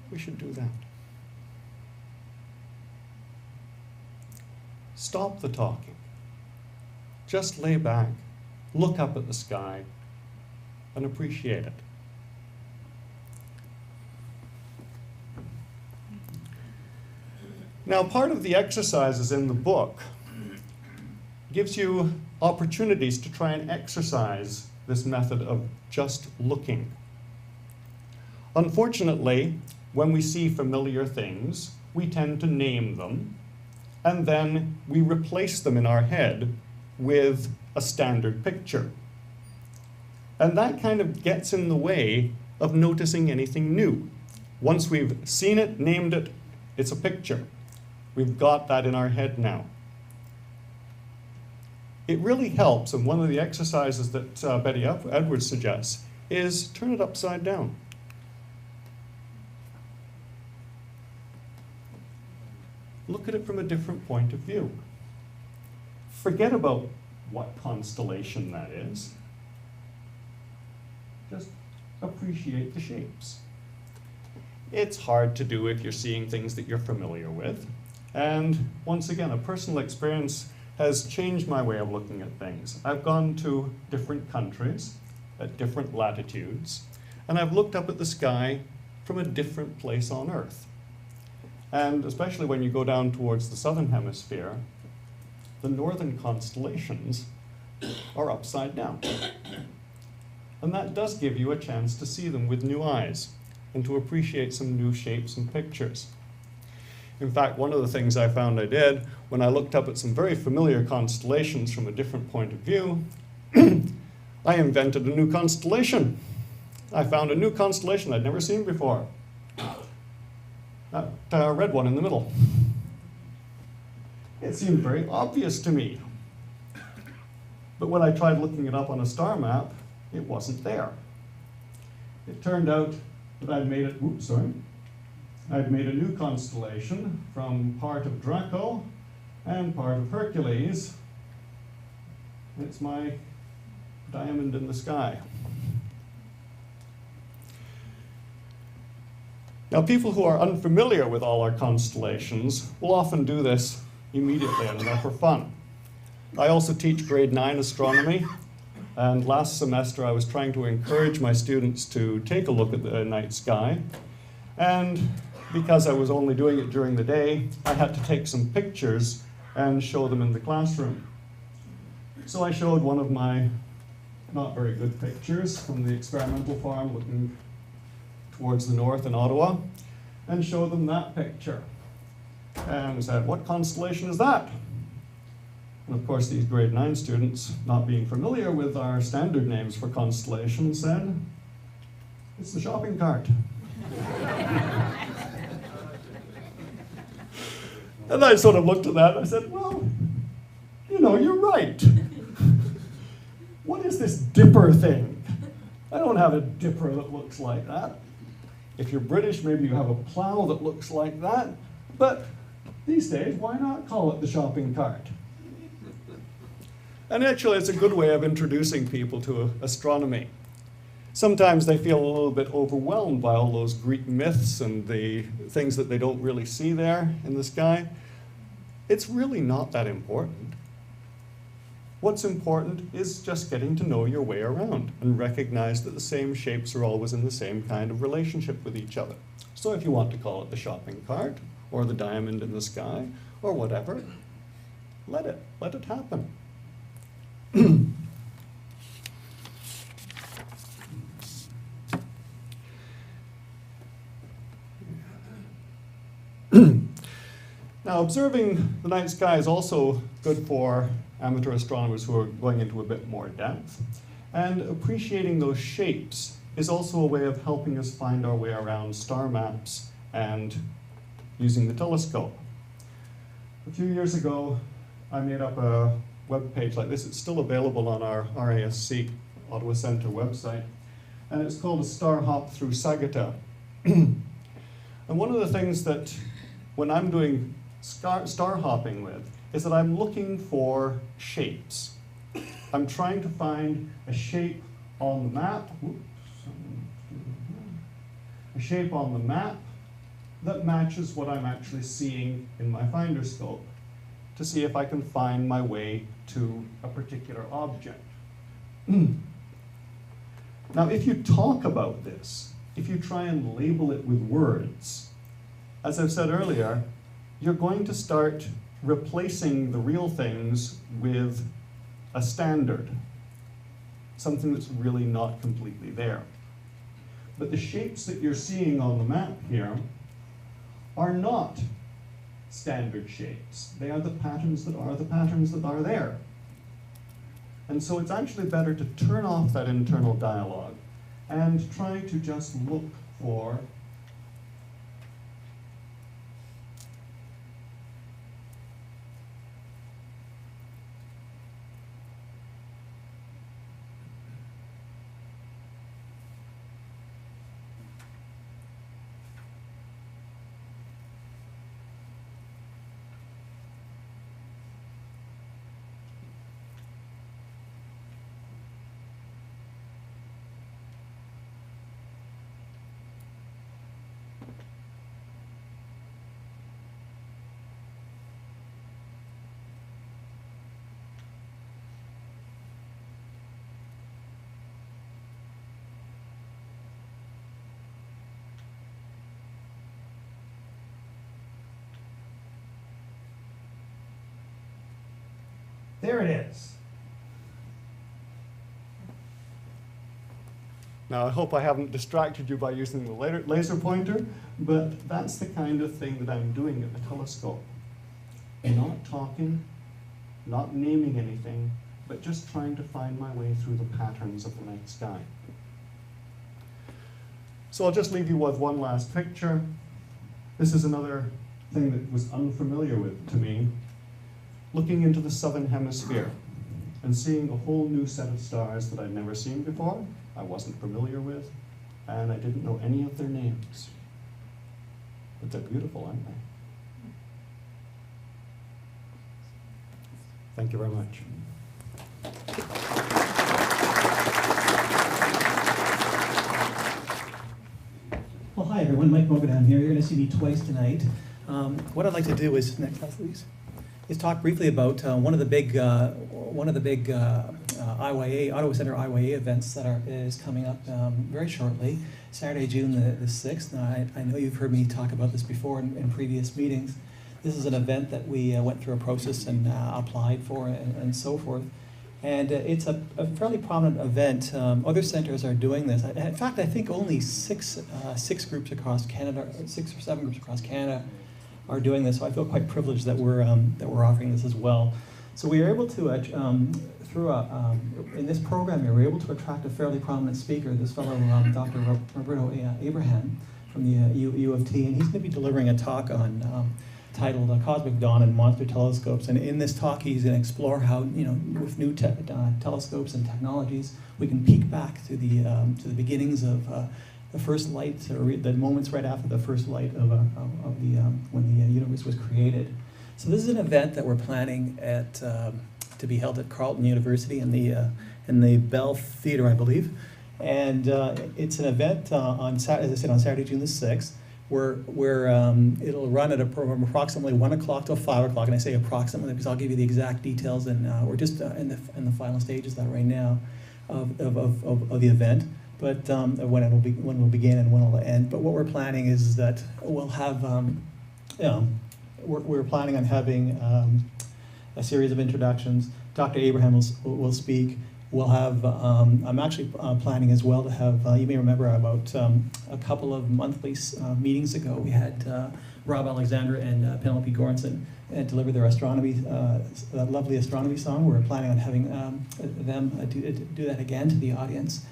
we should do that. Stop the talking. Just lay back, look up at the sky, and appreciate it. Now, part of the exercises in the book gives you opportunities to try and exercise this method of just looking. Unfortunately, when we see familiar things, we tend to name them, and then we replace them in our head with a standard picture. And that kind of gets in the way of noticing anything new. Once we've seen it, named it, it's a picture. We've got that in our head now. It really helps, and one of the exercises that Betty Edwards suggests is turn it upside down. Look at it from a different point of view. Forget about what constellation that is. Just appreciate the shapes. It's hard to do if you're seeing things that you're familiar with. And once again, a personal experience has changed my way of looking at things. I've gone to different countries at different latitudes, and I've looked up at the sky from a different place on Earth. And especially when you go down towards the southern hemisphere, the northern constellations are upside down. And that does give you a chance to see them with new eyes and to appreciate some new shapes and pictures. In fact, one of the things I found I did when I looked up at some very familiar constellations from a different point of view, I invented a new constellation. I found a new constellation I'd never seen before. That red one in the middle. It seemed very obvious to me. But when I tried looking it up on a star map, it wasn't there. It turned out that I'd made a new constellation from part of Draco and part of Hercules. It's my diamond in the sky. Now, people who are unfamiliar with all our constellations will often do this immediately and they're for fun. I also teach grade 9 astronomy, and last semester I was trying to encourage my students to take a look at the night sky, and because I was only doing it during the day, I had to take some pictures and show them in the classroom. So I showed one of my not very good pictures from the experimental farm looking towards the north in Ottawa, and showed them that picture. And said, what constellation is that? And of course, these grade 9 students, not being familiar with our standard names for constellations, said, it's the shopping cart. And I sort of looked at that and I said, well, you know, you're right. what is this dipper thing? I don't have a dipper that looks like that. If you're British, maybe you have a plow that looks like that. But these days, why not call it the shopping cart? And actually, it's a good way of introducing people to astronomy. Sometimes they feel a little bit overwhelmed by all those Greek myths and the things that they don't really see there in the sky. It's really not that important. What's important is just getting to know your way around and recognize that the same shapes are always in the same kind of relationship with each other. So if you want to call it the shopping cart, or the diamond in the sky, or whatever, let it happen. Now, observing the night sky is also good for amateur astronomers who are going into a bit more depth. And appreciating those shapes is also a way of helping us find our way around star maps and using the telescope. A few years ago, I made up a web page like this. It's still available on our RASC, Ottawa Centre website. And it's called A Star Hop Through Sagata. And one of the things that when I'm doing star hopping with is that I'm looking for shapes. I'm trying to find a shape on the map, that matches what I'm actually seeing in my finder scope to see if I can find my way to a particular object. Now, if you talk about this, if you try and label it with words, as I've said earlier, you're going to start replacing the real things with a standard, something that's really not completely there. But the shapes that you're seeing on the map here are not standard shapes. They are the patterns that are there. And so it's actually better to turn off that internal dialogue and try to just look for there it is. Now, I hope I haven't distracted you by using the laser pointer, but that's the kind of thing that I'm doing at the telescope. Not talking, not naming anything, but just trying to find my way through the patterns of the night sky. So I'll just leave you with one last picture. This is another thing that was unfamiliar to me. Looking into the southern hemisphere and seeing a whole new set of stars that I'd never seen before, I wasn't familiar with, and I didn't know any of their names. But they're beautiful, aren't they? Thank you very much. Well, hi everyone, Mike Mogadam here. You're going to see me twice tonight. What I'd like to do is, next slide please, is talk briefly about one of the big IYA, Ottawa Centre IYA events that is coming up very shortly, Saturday, June the 6th. Now, I know you've heard me talk about this before in previous meetings. This is an event that we went through a process and applied for and so forth. And it's a fairly prominent event. Other centres are doing this. In fact, I think only six groups across Canada, 6 or 7 groups across Canada are doing this. So I feel quite privileged that we're offering this as well. So we are able to, in this program here, we're able to attract a fairly prominent speaker, this fellow, Dr. Roberto Abraham from the U of T, and he's going to be delivering a talk on titled Cosmic Dawn and Monster Telescopes. And in this talk, he's going to explore how, with new telescopes and technologies, we can peek back to the beginnings of the first light, or the moments right after the first light of when the universe was created. So this is an event that we're planning to be held at Carleton University in the Bell Theatre, I believe. And it's an event as I said, on Saturday, June the 6th, where it'll run at from approximately 1 o'clock till 5 o'clock. And I say approximately because I'll give you the exact details, and we're just in the final stages of that right now of the event. But when it'll begin and when it'll end. But what we're planning is that we'll have, we're planning on having a series of introductions. Dr. Abraham will speak. We'll have, I'm actually planning as well to have, you may remember about a couple of monthly meetings ago, we had Rob Alexander and Penelope Goranson deliver their astronomy, that lovely astronomy song. We're planning on having them do that again to the audience,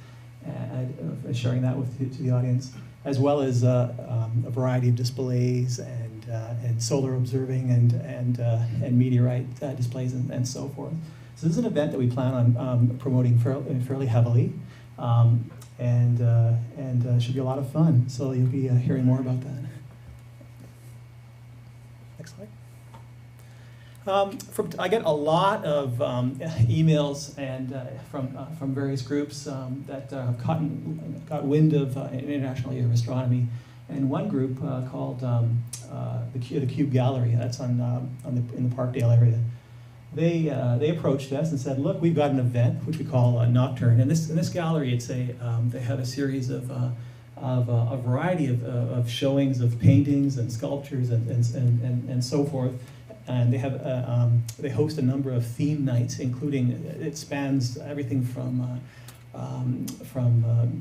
sharing that to the audience, as well as a variety of displays and solar observing and meteorite displays and so forth. So this is an event that we plan on promoting fairly heavily, and should be a lot of fun. So you'll be hearing more about that. Next slide. I get a lot of emails and from various groups that have got wind of International Year of Astronomy, and one group called the Cube Gallery. That's in the Parkdale area. They approached us and said, "Look, we've got an event which we call a Nocturne. In this gallery, it's they have a series of a variety of showings of paintings and sculptures and so forth. And they host a number of theme nights, including it spans everything from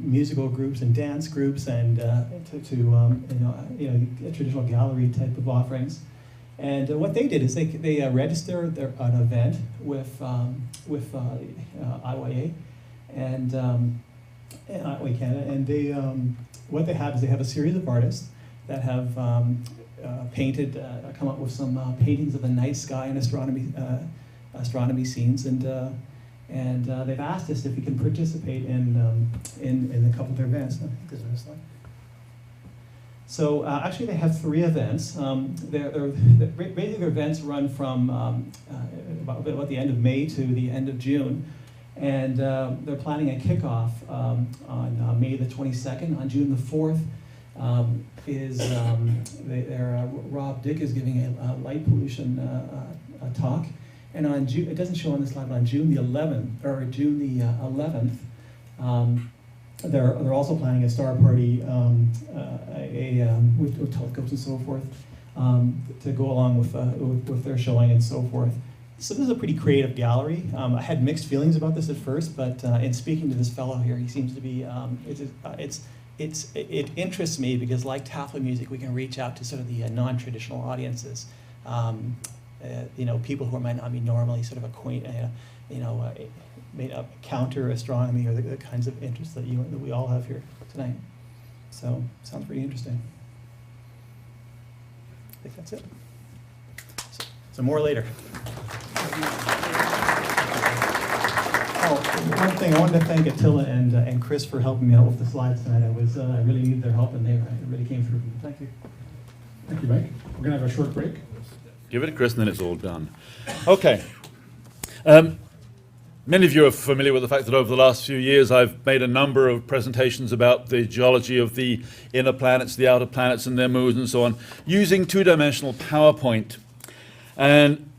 musical groups and dance groups and to traditional gallery type of offerings." And what they did is they registered an event with IYA and IYA Canada, and what they have is they have a series of artists that have come up with some paintings of the night sky and astronomy scenes, and they've asked us if we can participate in a couple of their events. I think there's a slide. So actually, they have 3 events. Basically, their events run from about the end of May to the end of June, and they're planning a kickoff on May the 22nd. On June the 4th, Rob Dick is giving a light pollution talk, and on June, it doesn't show on this slide, but on June the 11th. They're also planning a star party with telescopes and so forth to go along with their showing and so forth. So this is a pretty creative gallery. I had mixed feelings about this at first, but in speaking to this fellow here, he seems to be. It interests me because, like Taffla music, we can reach out to sort of the non-traditional audiences. People who might not be normally sort of made up counter astronomy or the kinds of interests that we all have here tonight. So sounds pretty interesting. I think that's it. So more later. Oh, one thing, I wanted to thank Attila and Chris for helping me out with the slides tonight. I really needed their help, and they really came through. Thank you. Thank you, Mike. We're going to have a short break. Give it to Chris and then it's all done. Okay. Many of you are familiar with the fact that over the last few years I've made a number of presentations about the geology of the inner planets, the outer planets and their moons and so on, using two-dimensional PowerPoint. And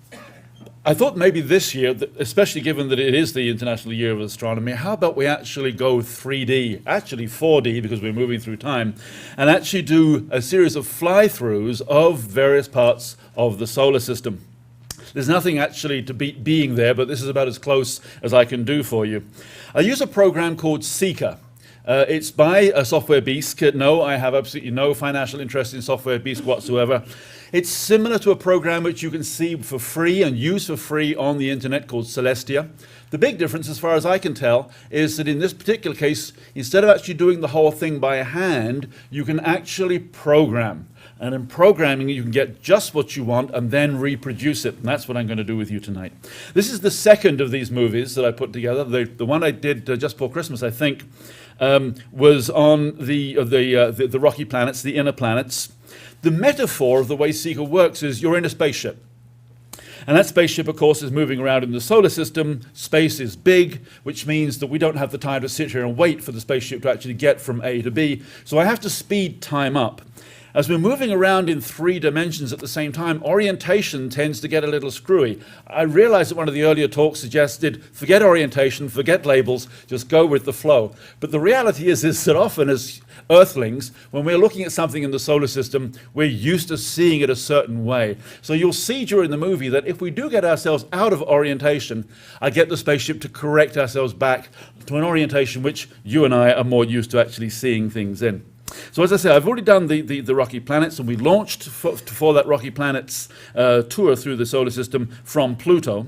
I thought maybe this year, especially given that it is the International Year of Astronomy, how about we actually go 3D, actually 4D because we're moving through time, and actually do a series of fly-throughs of various parts of the solar system. There's nothing actually to beat being there, but this is about as close as I can do for you. I use a program called Seeker. It's by a Software Beast. No, I have absolutely no financial interest in Software Beast whatsoever. It's similar to a program which you can see for free and use for free on the internet called Celestia. The big difference, as far as I can tell, is that in this particular case, instead of actually doing the whole thing by hand, you can actually program. And in programming, you can get just what you want and then reproduce it. And that's what I'm going to do with you tonight. This is the second of these movies that I put together. The one I did just before Christmas, I think, was on the rocky planets, the inner planets. The metaphor of the way Seeker works is you're in a spaceship. And that spaceship, of course, is moving around in the solar system. Space is big, which means that we don't have the time to sit here and wait for the spaceship to actually get from A to B. So I have to speed time up. As we're moving around in 3 dimensions at the same time, orientation tends to get a little screwy. I realize that one of the earlier talks suggested, forget orientation, forget labels, just go with the flow. But the reality is that often as Earthlings, when we're looking at something in the solar system, we're used to seeing it a certain way. So you'll see during the movie that if we do get ourselves out of orientation, I get the spaceship to correct ourselves back to an orientation which you and I are more used to actually seeing things in. So as I say, I've already done the rocky planets, and we launched for that rocky planets tour through the solar system from Pluto.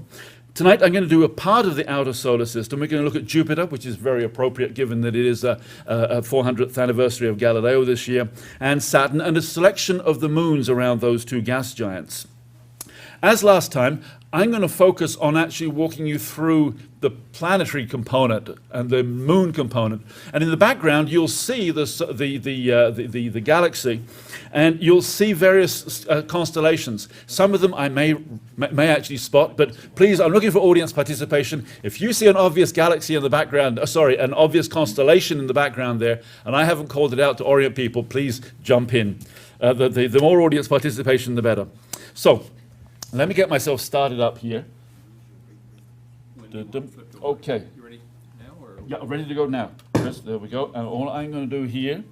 Tonight I'm going to do a part of the outer solar system. We're going to look at Jupiter, which is very appropriate given that it is a 400th anniversary of Galileo this year, and Saturn, and a selection of the moons around those 2 gas giants. As last time, I'm going to focus on actually walking you through the planetary component and the moon component. And in the background, you'll see the galaxy, and you'll see various constellations. Some of them I may actually spot, but please, I'm looking for audience participation. If you see an obvious galaxy in the background, an obvious constellation in the background there, and I haven't called it out to orient people, please jump in. The more audience participation, the better. So, let me get myself started up here. Okay. You ready now? Or? Yeah, ready to go now. Chris, there we go. And all I'm going to do here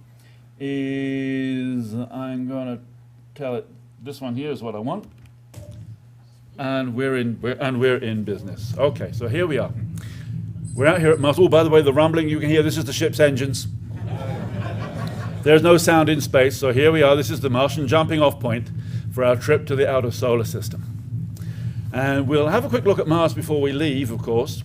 is I'm going to tell it this one here is what I want. And we're in business. Okay, so here we are. We're out here at Mars. Oh, by the way, the rumbling you can hear, this is the ship's engines. There's no sound in space, so here we are. This is the Martian jumping off point for our trip to the outer solar system. And we'll have a quick look at Mars before we leave, of course.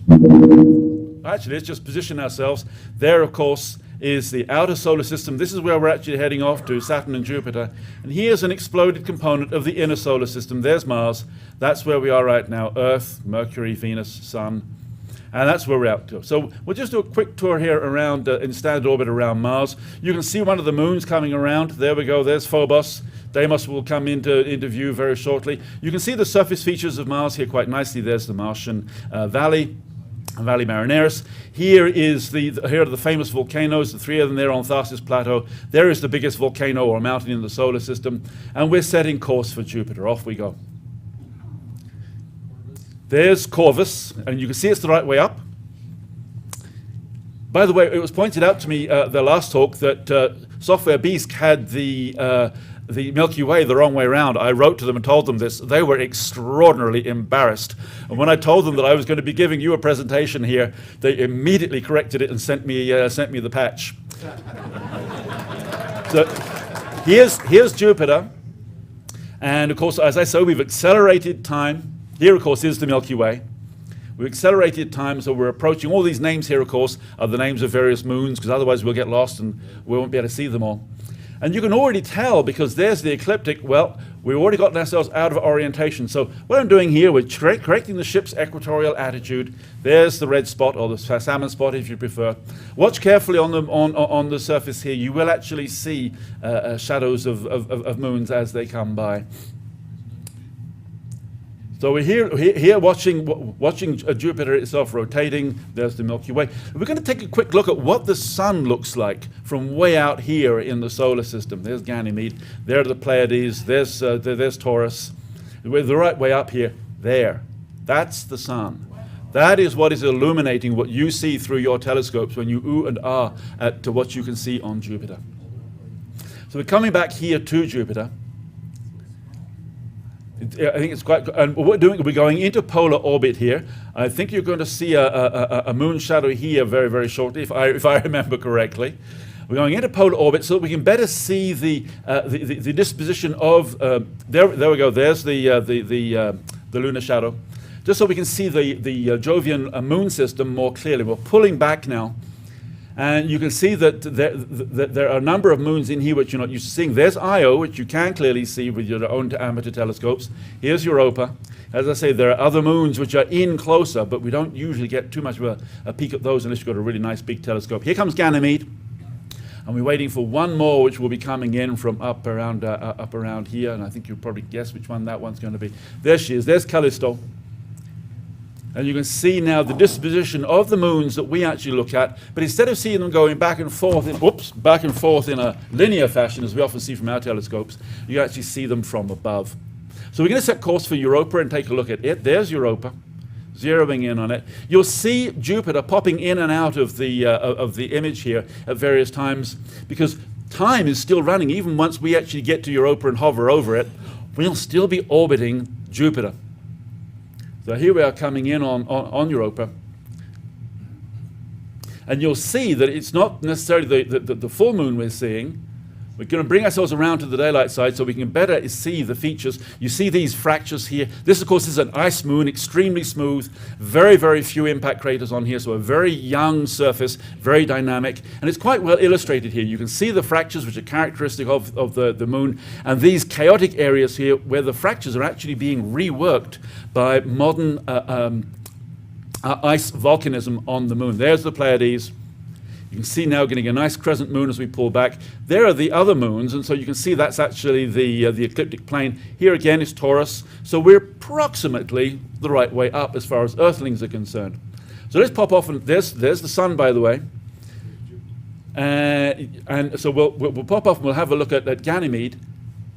Actually, let's just position ourselves. There, of course, is the outer solar system. This is where we're actually heading off to, Saturn and Jupiter. And here's an exploded component of the inner solar system. There's Mars. That's where we are right now. Earth, Mercury, Venus, Sun. And that's where we're out to. So we'll just do a quick tour here around in standard orbit around Mars. You can see one of the moons coming around. There we go. There's Phobos. Deimos will come into view very shortly. You can see the surface features of Mars here quite nicely. There's the Martian Valley, Valley Marineris. Here are the famous volcanoes, the 3 of them there on Tharsis Plateau. There is the biggest volcano or mountain in the solar system. And we're setting course for Jupiter. Off we go. There's Corvus, and you can see it's the right way up. By the way, it was pointed out to me the last talk that Software Beast had the Milky Way the wrong way around. I wrote to them and told them this. They were extraordinarily embarrassed. And when I told them that I was going to be giving you a presentation here, they immediately corrected it and sent me the patch. So here's Jupiter. And of course, as I say, we've accelerated time. Here, of course, is the Milky Way. We've accelerated time, so we're approaching. All these names here, of course, are the names of various moons, because otherwise we'll get lost and we won't be able to see them all. And you can already tell, because there's the ecliptic, well, we've already gotten ourselves out of orientation. So what I'm doing here, we're correcting the ship's equatorial attitude. There's the red spot, or the salmon spot, if you prefer. Watch carefully on the surface here. You will actually see shadows of moons as they come by. So we're here watching Jupiter itself rotating. There's the Milky Way. We're going to take a quick look at what the sun looks like from way out here in the solar system. There's Ganymede. There are the Pleiades. There's Taurus. We're the right way up here. There. That's the sun. That is what is illuminating what you see through your telescopes when you ooh and ah to what you can see on Jupiter. So we're coming back here to Jupiter. I think it's quite, and what we're going into polar orbit here. I think you're going to see a moon shadow here very, very shortly, if I remember correctly. We're going into polar orbit so that we can better see the disposition of, there we go, there's the lunar shadow. Just so we can see the Jovian moon system more clearly. We're pulling back now. And you can see that there are a number of moons in here which you're not used to seeing. There's Io, which you can clearly see with your own amateur telescopes. Here's Europa. As I say, there are other moons which are in closer, but we don't usually get too much of a peek at those unless you've got a really nice big telescope. Here comes Ganymede. And we're waiting for one more, which will be coming in from up around here. And I think you'll probably guess which one that one's going to be. There she is. There's Callisto. And you can see now the disposition of the moons that we actually look at, but instead of seeing them going back and forth in a linear fashion, as we often see from our telescopes, you actually see them from above. So we're going to set course for Europa and take a look at it. There's Europa, zeroing in on it. You'll see Jupiter popping in and out of the image here at various times, because time is still running. Even once we actually get to Europa and hover over it, we'll still be orbiting Jupiter. So here we are coming in on Europa. And you'll see that it's not necessarily the full moon we're seeing. We're going to bring ourselves around to the daylight side so we can better see the features. You see these fractures here. This, of course, is an ice moon, extremely smooth, very, very few impact craters on here, so a very young surface, very dynamic. And it's quite well illustrated here. You can see the fractures which are characteristic of the moon, and these chaotic areas here where the fractures are actually being reworked by modern ice volcanism on the moon. There's the Pleiades. You can see now getting a nice crescent moon as we pull back. There are the other moons, and so you can see that's actually the ecliptic plane. Here again is Taurus, so we're approximately the right way up as far as Earthlings are concerned. So let's pop off, and there's the sun, by the way. And so we'll pop off and we'll have a look at Ganymede.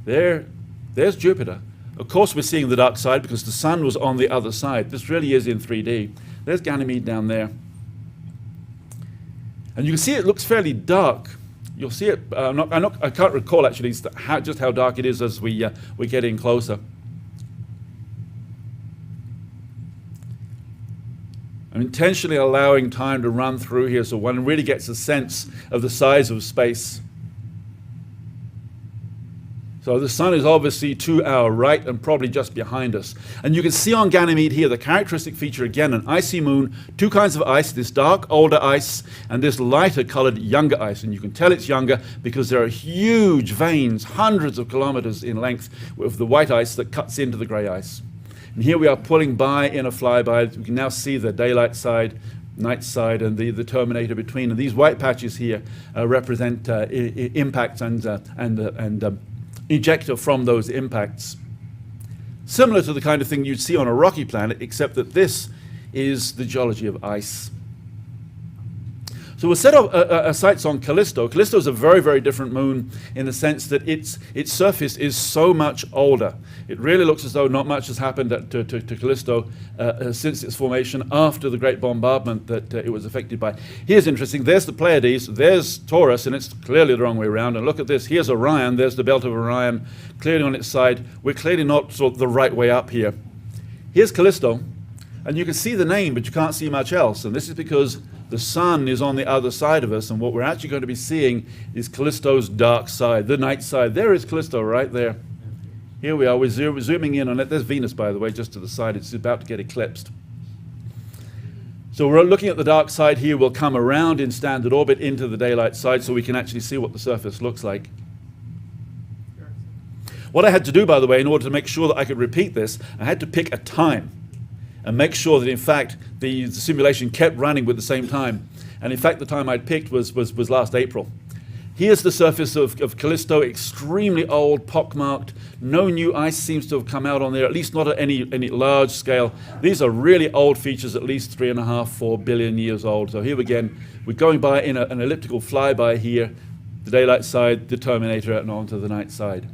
There's Jupiter. Of course, we're seeing the dark side because the sun was on the other side. This really is in 3D. There's Ganymede down there. And you can see it looks fairly dark. You'll see it. I can't recall actually just how dark it is as we get in closer. I'm intentionally allowing time to run through here so one really gets a sense of the size of space. So the sun is obviously to our right and probably just behind us. And you can see on Ganymede here the characteristic feature, again, an icy moon, two kinds of ice, this dark, older ice, and this lighter colored, younger ice. And you can tell it's younger because there are huge veins, hundreds of kilometers in length, of the white ice that cuts into the gray ice. And here we are pulling by in a flyby. We can now see the daylight side, night side, and the terminator between. And these white patches here represent impacts and ejecta from those impacts. Similar to the kind of thing you'd see on a rocky planet, except that this is the geology of ice. So we'll set our sights on Callisto. Callisto is a very, very different moon in the sense that its surface is so much older. It really looks as though not much has happened to Callisto since its formation after the great bombardment that it was affected by. Here's interesting. There's the Pleiades. There's Taurus, and it's clearly the wrong way around. And look at this. Here's Orion. There's the belt of Orion, clearly on its side. We're clearly not sort of the right way up here. Here's Callisto, and you can see the name, but you can't see much else. And this is because the sun is on the other side of us, and what we're actually going to be seeing is Callisto's dark side, the night side. There is Callisto right there. Here we are. We're zooming in on it. There's Venus, by the way, just to the side. It's about to get eclipsed. So we're looking at the dark side here. We'll come around in standard orbit into the daylight side so we can actually see what the surface looks like. What I had to do, by the way, in order to make sure that I could repeat this, I had to pick a time and make sure that, in fact, the simulation kept running with the same time. And in fact, the time I'd picked was last April. Here's the surface of Callisto, extremely old, pockmarked. No new ice seems to have come out on there, at least not at any large scale. These are really old features, at least 3.5, 4 billion years old. So here again, we're going by in an elliptical flyby here, the daylight side, the terminator, and onto the night side.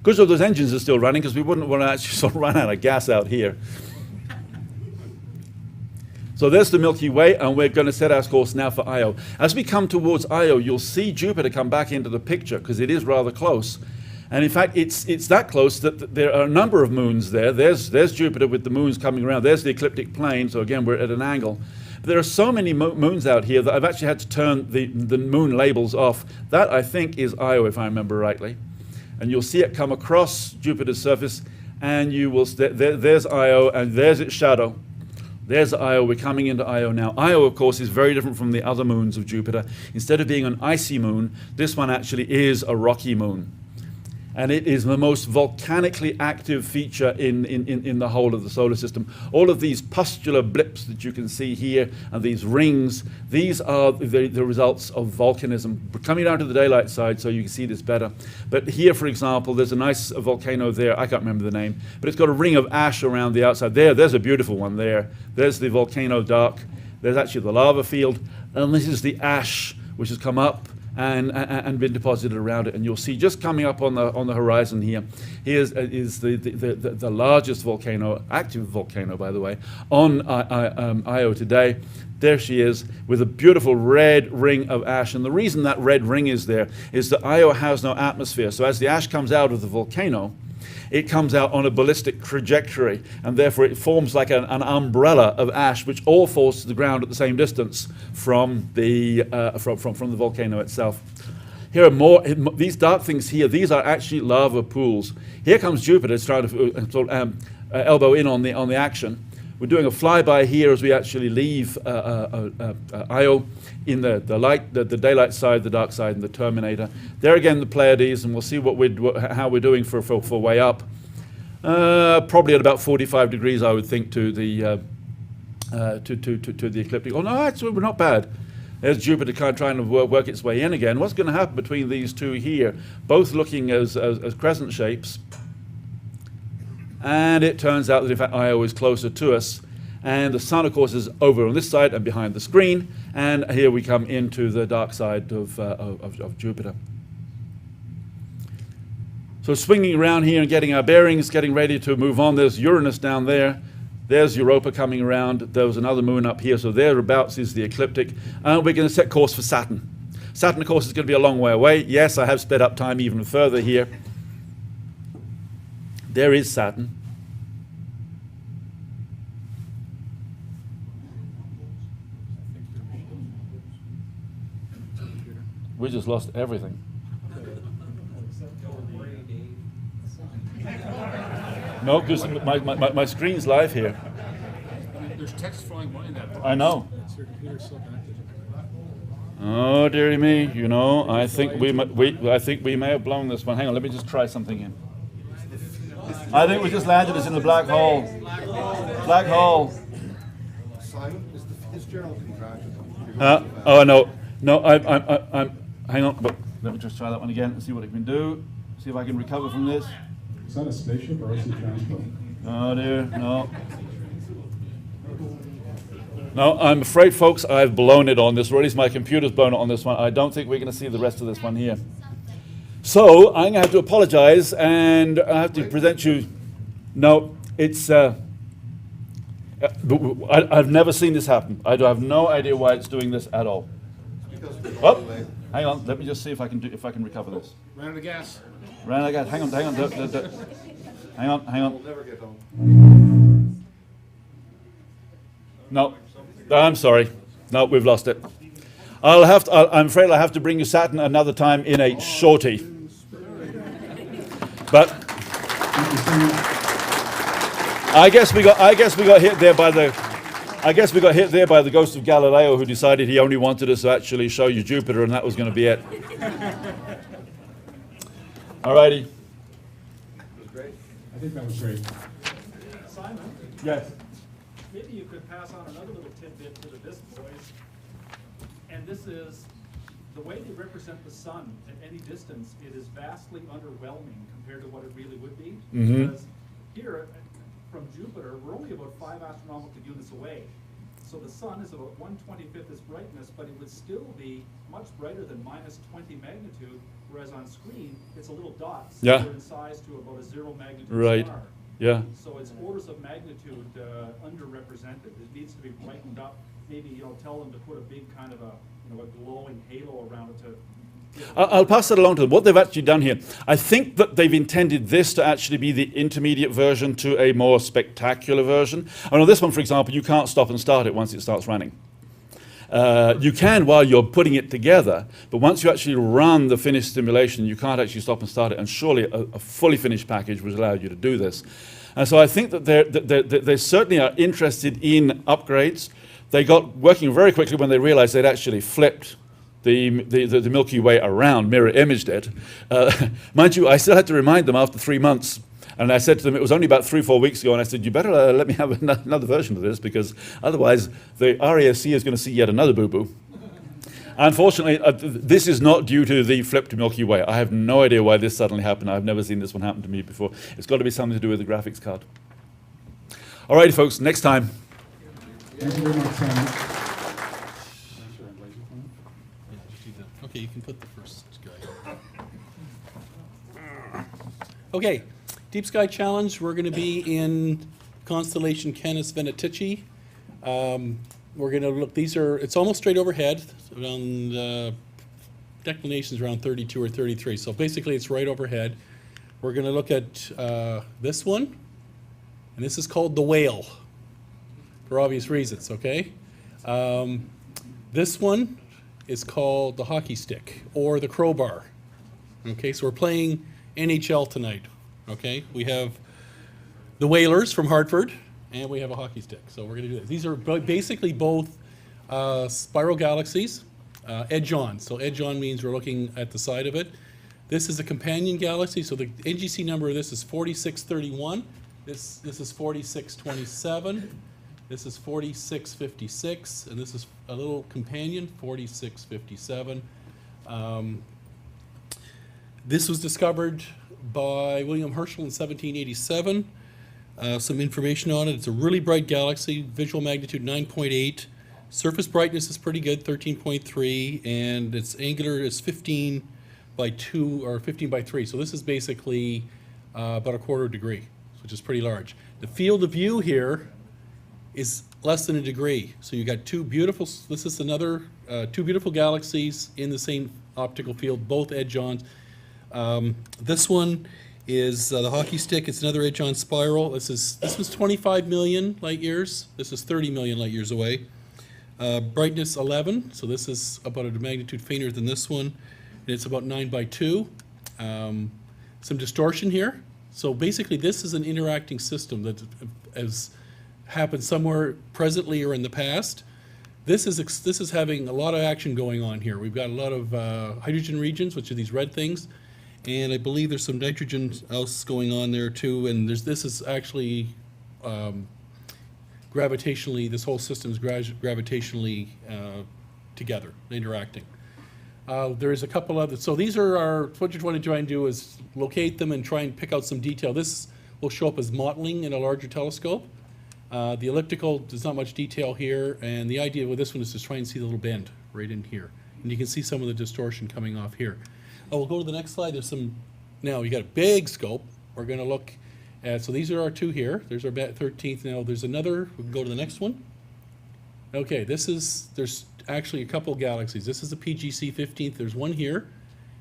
Good job those engines are still running, because we wouldn't want to actually sort of run out of gas out here. So there's the Milky Way, and we're going to set our course now for Io. As we come towards Io, you'll see Jupiter come back into the picture, because it is rather close. And in fact, it's that close that there are a number of moons there. There's Jupiter with the moons coming around. There's the ecliptic plane, so again, we're at an angle. But there are so many moons out here that I've actually had to turn the moon labels off. That, I think, is Io, if I remember rightly. And you'll see it come across Jupiter's surface, and you will, there's Io, and there's its shadow. There's Io, we're coming into Io now. Io, of course, is very different from the other moons of Jupiter. Instead of being an icy moon, this one actually is a rocky moon. And it is the most volcanically active feature in the whole of the solar system. All of these pustular blips that you can see here and these rings, these are the results of volcanism. We're coming down to the daylight side so you can see this better. But here, for example, there's a nice volcano there. I can't remember the name, but it's got a ring of ash around the outside. There's a beautiful one there. There's the volcano dark. There's actually the lava field. And this is the ash which has come up and been deposited around it, and you'll see just coming up on the horizon here. Here's is the largest volcano, active volcano, by the way, on Io today. There she is with a beautiful red ring of ash, and the reason that red ring is there is that Io has no atmosphere. So as the ash comes out of the volcano, it comes out on a ballistic trajectory, and therefore it forms like an umbrella of ash, which all falls to the ground at the same distance from the volcano itself. Here are more, these dark things here, these are actually lava pools. Here comes Jupiter, it's trying to elbow in on the action. We're doing a flyby here as we actually leave Io in the daylight side, the dark side, and the terminator. There again, the Pleiades, and we'll see how we're doing for way up. Probably at about 45 degrees, I would think, to the ecliptic. Oh no, actually, we're not bad. There's Jupiter kind of trying to work its way in again. What's going to happen between these two here, both looking as crescent shapes? And it turns out that, in fact, Io is closer to us. And the sun, of course, is over on this side and behind the screen. And here we come into the dark side of Jupiter. So swinging around here and getting our bearings, getting ready to move on. There's Uranus down there. There's Europa coming around. There was another moon up here. So thereabouts is the ecliptic. And we're going to set course for Saturn. Saturn, of course, is going to be a long way away. Yes, I have sped up time even further here. There is Saturn. We just lost everything. No, because my screen's live here. There's text flowing in that box. I know. Your computer's still connected. Oh, dearie me, you know, I think we may have blown this one. Hang on, let me just try something here. I think we just landed us in the black hole. Black hole. Simon, is the Fitzgerald contraction? Oh no, I'm. Hang on, but let me just try that one again and see what it can do. See if I can recover from this. Is that a spaceship or is it transport? Oh dear, no. No, I'm afraid, folks, I've blown it on this, or at least my computer's blown it on this one. I don't think we're going to see the rest of this one here. So I'm going to have to apologize, and I have to present you. No, it's. I've never seen this happen. I have no idea why it's doing this at all. Oh, hang on. Let me just see if I can recover this. Ran out of gas. Ran out of gas. Hang on. Hang on. We'll never get home. No, I'm sorry. No, we've lost it. I'm afraid I'll have to bring you Saturn another time in a shorty. But I guess we got hit there by the ghost of Galileo, who decided he only wanted us to actually show you Jupiter, and that was going to be it. All righty. I think that was great. Simon? Yes. Maybe you could pass on another little tidbit to the Visp boys. And this is the way they represent the sun at any distance. It is vastly underwhelming compared to what it really would be. Mm-hmm. Because here from Jupiter, we're only about 5 astronomical units away. So the sun is about 1/25th its brightness, but it would still be much brighter than -20 magnitude, whereas on screen, it's a little dot, similar in size to about a 0 magnitude star. Yeah. So it's orders of magnitude underrepresented. It needs to be brightened up. Maybe tell them to put a big kind of a glowing halo around it to. I'll pass that along to them. What they've actually done here, I think that they've intended this to actually be the intermediate version to a more spectacular version. I know this one, for example, you can't stop and start it once it starts running. You can while you're putting it together, but once you actually run the finished simulation, you can't actually stop and start it, and surely a fully finished package would allow you to do this. And so I think that they certainly are interested in upgrades. They got working very quickly when they realized they'd actually flipped the Milky Way around, mirror imaged it. Mind you, I still had to remind them after 3 months. And I said to them, it was only about 3 or 4 weeks ago, and I said, you better let me have another version of this, because otherwise the RASC is going to see yet another boo-boo. Unfortunately, this is not due to the flipped Milky Way. I have no idea why this suddenly happened. I've never seen this one happen to me before. It's got to be something to do with the graphics card. All righty, folks, next time. Thank you very much, Simon. Okay, you can put the first guy. Okay, Deep Sky Challenge, we're going to be in constellation Canis Venatici. We're going to look, it's almost straight overhead, around declination's around 32 or 33, so basically it's right overhead. We're going to look at this one, and this is called the Whale, for obvious reasons, okay? This one is called the Hockey Stick, or the Crowbar. Okay, so we're playing NHL tonight, okay? We have the Whalers from Hartford, and we have a hockey stick, so we're gonna do this. These are basically both spiral galaxies, edge-on. So edge-on means we're looking at the side of it. This is a companion galaxy, so the NGC number of this is 4631. This is 4627. This is 4656, and this is a little companion, 4657. This was discovered by William Herschel in 1787. Some information on it. It's a really bright galaxy, visual magnitude 9.8. Surface brightness is pretty good, 13.3, and its angular is 15 by 2 or 15 by 3. So this is basically about a quarter degree, which is pretty large. The field of view here is less than a degree. So you got two beautiful, this is another, two beautiful galaxies in the same optical field, both edge-ons. This one is the hockey stick. It's another edge-on spiral. This was 25 million light years. This is 30 million light years away. Brightness 11, so this is about a magnitude fainter than this one, and it's about 9 by 2. Some distortion here. So basically this is an interacting system that has happened somewhere presently or in the past. This is having a lot of action going on here. We've got a lot of hydrogen regions, which are these red things, and I believe there's some nitrogen else going on there too, and this is actually gravitationally, this whole system is gravitationally together, interacting. There's a couple other, so these are our, what you're trying to try and do is locate them and try and pick out some detail. This will show up as mottling in a larger telescope. The elliptical, there's not much detail here, and the idea with this one is to try and see the little bend right in here. And you can see some of the distortion coming off here. Oh, we'll go to the next slide. There's some, now you got a big scope. We're gonna look at, so these are our two here. There's our 13th. Now there's another, we can go to the next one. Okay, there's actually a couple galaxies. This is the PGC 15th. There's one here,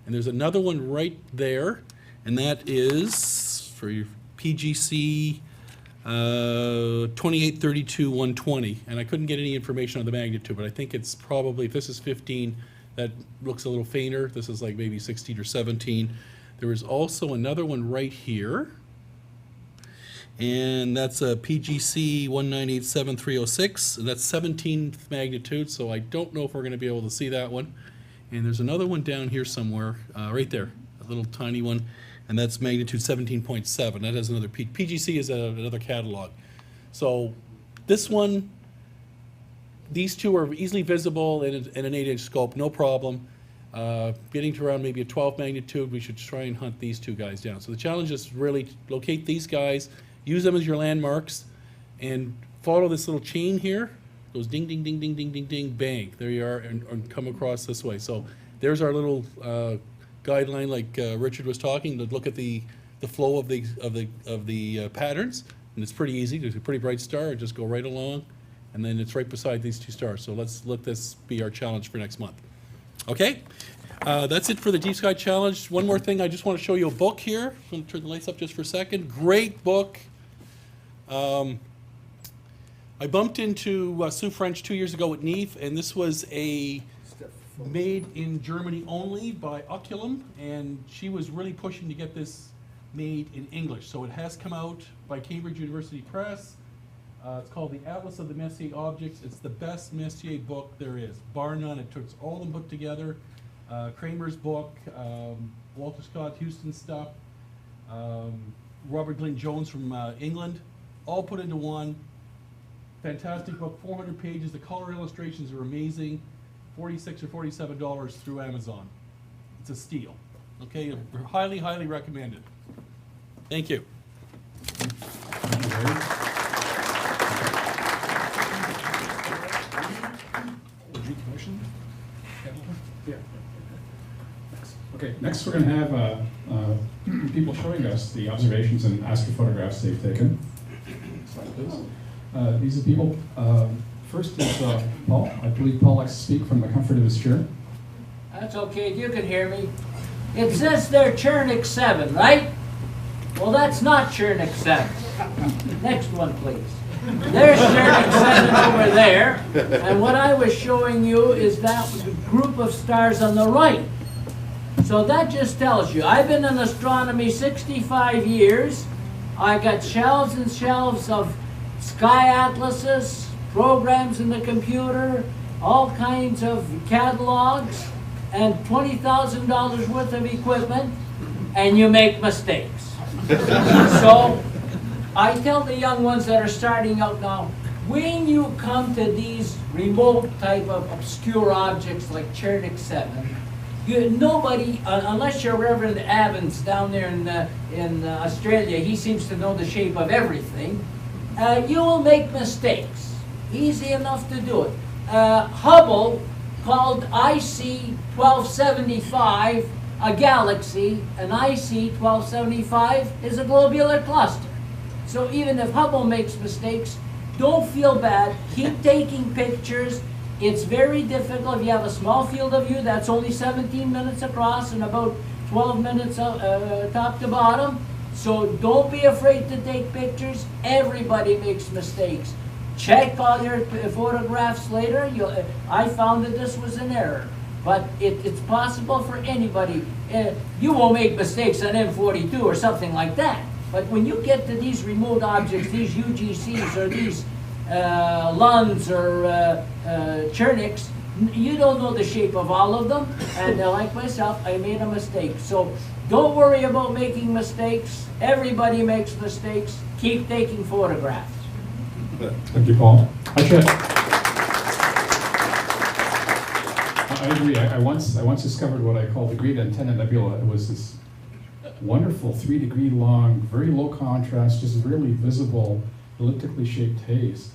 and there's another one right there, and that is for your PGC 2832 120, and I couldn't get any information on the magnitude, but I think it's probably, if this is 15, that looks a little fainter. This is like maybe 16 or 17. There is also another one right here, and that's a PGC 1987306, and that's 17th magnitude, so I don't know if we're going to be able to see that one. And there's another one down here somewhere, right there, a little tiny one, and that's magnitude 17.7. That has another PGC is another catalog. So this one, these two are easily visible in an 8-inch scope, no problem. Getting to around maybe a 12 magnitude, we should try and hunt these two guys down. So the challenge is really locate these guys, use them as your landmarks, and follow this little chain here. Goes ding, ding, ding, ding, ding, ding, ding, bang. There you are, and come across this way. So there's our little guideline, like Richard was talking, to look at the flow of the patterns, and it's pretty easy. There's a pretty bright star, just go right along, and then it's right beside these two stars. So let's let this be our challenge for next month. Okay, that's it for the Deep Sky Challenge. One more thing, I just want to show you a book here. I'm going to turn the lights up just for a second. Great book. I bumped into Sue French 2 years ago at NEAF, and this was made in Germany only by Oculum, and she was really pushing to get this made in English. So it has come out by Cambridge University Press. It's called The Atlas of the Messier Objects. It's the best Messier book there is, bar none. It took all of them put together. Kramer's book, Walter Scott Houston stuff, Robert Glyn Jones from England, all put into one. Fantastic book, 400 pages. The color illustrations are amazing. $46 or $47 through Amazon. It's a steal. Okay, highly, highly recommended. Thank you. Yeah. Okay, next we're going to have people showing us the observations and astrophotographs they've taken. Slide, please. These are people. First is Paul. I believe Paul likes to speak from the comfort of his chair. That's okay, you can hear me. It says there Chernix 7, right? Well, that's not Chernix 7. Next one, please. There's Chernix 7 over there. And what I was showing you is that group of stars on the right. So that just tells you, I've been in astronomy 65 years. I got shelves and shelves of sky atlases, programs in the computer, all kinds of catalogs, and $20,000 worth of equipment, and you make mistakes. So I tell the young ones that are starting out now, when you come to these remote type of obscure objects like Chernix 7, nobody, unless you're Reverend Evans down there in Australia, he seems to know the shape of everything, you will make mistakes. Easy enough to do it. Hubble called IC 1275 a galaxy. An IC 1275 is a globular cluster. So even if Hubble makes mistakes, don't feel bad. Keep taking pictures. It's very difficult. If you have a small field of view, that's only 17 minutes across and about 12 minutes top to bottom. So don't be afraid to take pictures. Everybody makes mistakes. Check all your photographs later. I found that this was an error. But it's possible for anybody. You won't make mistakes on M42 or something like that. But when you get to these remote objects, these UGCs or these Lunds or Chernix, you don't know the shape of all of them. And like myself, I made a mistake. So don't worry about making mistakes. Everybody makes mistakes. Keep taking photographs. Thank you, Paul. I agree. I once discovered what I call the Great Antenna Nebula. It was this wonderful 3-degree long, very low contrast, just really visible, elliptically shaped haze.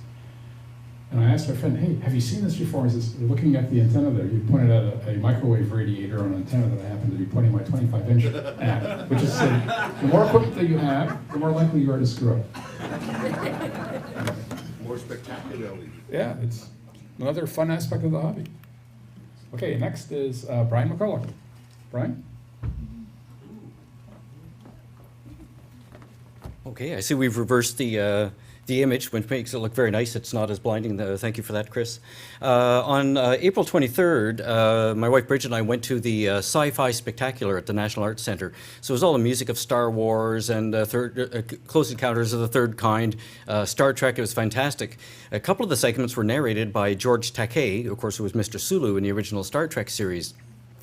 And I asked my friend, "Hey, have you seen this before?" He says, "Looking at the antenna there, you pointed out a microwave radiator on an antenna that I happen to be pointing my 25-inch at," which is saying, the more equipment that you have, the more likely you are to screw up. More spectacularly. Yeah, it's another fun aspect of the hobby. Okay, next is Brian McCulloch. Brian? Okay, I see we've reversed the image, which makes it look very nice. It's not as blinding. Thank you for that, Chris. On April 23rd, my wife Bridget and I went to the Sci-Fi Spectacular at the National Arts Center. So it was all the music of Star Wars and Close Encounters of the Third Kind, Star Trek. It was fantastic. A couple of the segments were narrated by George Takei, of course, who was Mr. Sulu in the original Star Trek series.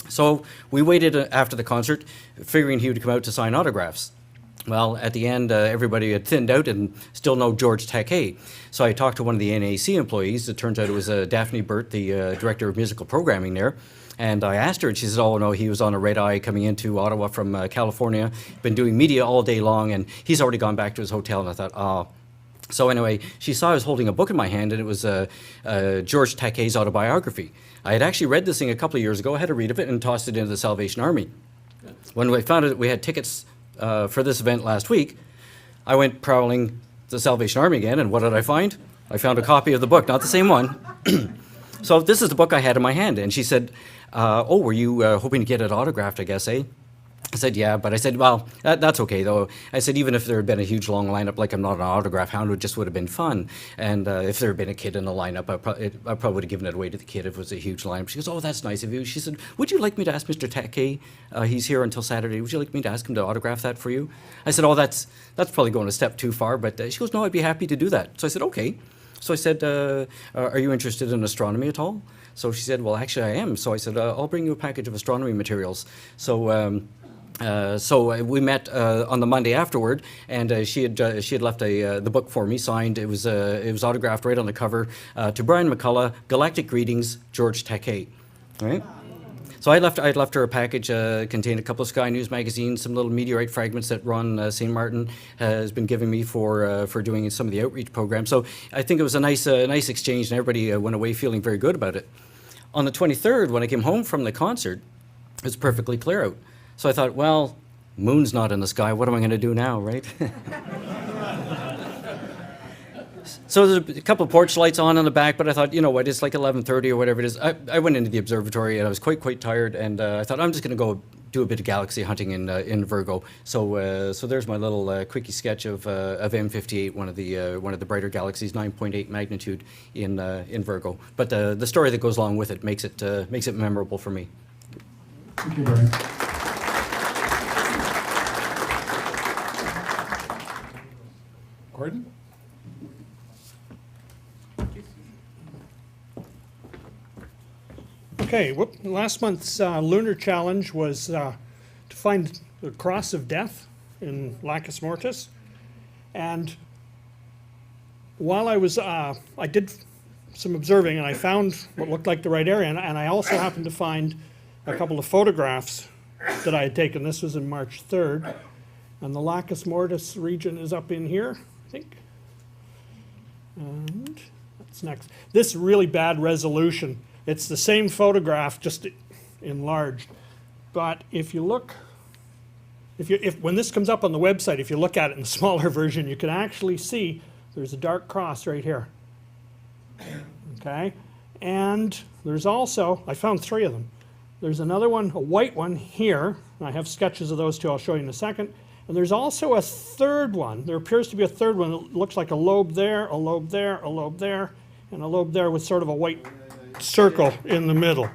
So we waited after the concert, figuring he would come out to sign autographs. Well, at the end, everybody had thinned out and still no George Takei. So I talked to one of the NAC employees. It turns out it was Daphne Burt, the director of musical programming there. And I asked her, and she said, "Oh, no, he was on a red eye coming into Ottawa from California, been doing media all day long, and he's already gone back to his hotel." And I thought, oh. So anyway, she saw I was holding a book in my hand, and it was George Takei's autobiography. I had actually read this thing a couple of years ago, had a read of it, and tossed it into the Salvation Army. When we found out we had tickets for this event last week, I went prowling the Salvation Army again, and what did I find? I found a copy of the book, not the same one. So this is the book I had in my hand, and she said, "Oh, were you hoping to get it autographed, I guess, eh?" I said, yeah, but I said, well, that's okay, though. I said, even if there had been a huge long lineup, like I'm not an autograph hound, it just would have been fun. And if there had been a kid in the lineup, I probably would have given it away to the kid if it was a huge lineup. She goes, oh, that's nice of you. She said, would you like me to ask Mr. Takei? He's here until Saturday. Would you like me to ask him to autograph that for you? I said, oh, that's probably going a step too far. But she goes, no, I'd be happy to do that. So I said, okay. So I said, are you interested in astronomy at all? So she said, well, actually, I am. So I said, I'll bring you a package of astronomy materials. So we met on the Monday afterward, and she had left the book for me, signed. It was autographed right on the cover, to Brian McCullough, Galactic Greetings, George Takei. Right? So I had left her a package contained a couple of Sky News magazines, some little meteorite fragments that Ron St. Martin has been giving me for doing some of the outreach programs. So I think it was a nice exchange, and everybody went away feeling very good about it. On the 23rd, when I came home from the concert, it was perfectly clear out. So I thought, well, moon's not in the sky. What am I going to do now, right? So there's a couple of porch lights on in the back, but I thought, you know what, it's like 11:30 or whatever it is. I went into the observatory, and I was quite tired, and I thought, I'm just going to go do a bit of galaxy hunting in Virgo. So there's my little quickie sketch of M58, one of the brighter galaxies, 9.8 magnitude in Virgo. But the story that goes along with it makes it memorable for me. Thank you, Brian. Gordon? Okay, last month's lunar challenge was to find the cross of death in Lacus Mortis. And while I was, I did some observing, and I found what looked like the right area, and I also happened to find a couple of photographs that I had taken. This was in March 3rd, and the Lacus Mortis region is up in here, I think. And that's next. This really bad resolution. It's the same photograph, just enlarged. But if you look, when this comes up on the website, if you look at it in the smaller version, you can actually see there's a dark cross right here. Okay? And there's also, I found 3 of them. There's another one, a white one here. I have sketches of those 2 I'll show you in a second. And there's also a third one. There appears to be a third one that looks like a lobe there, a lobe there, a lobe there, and a lobe there with sort of a white circle in the middle.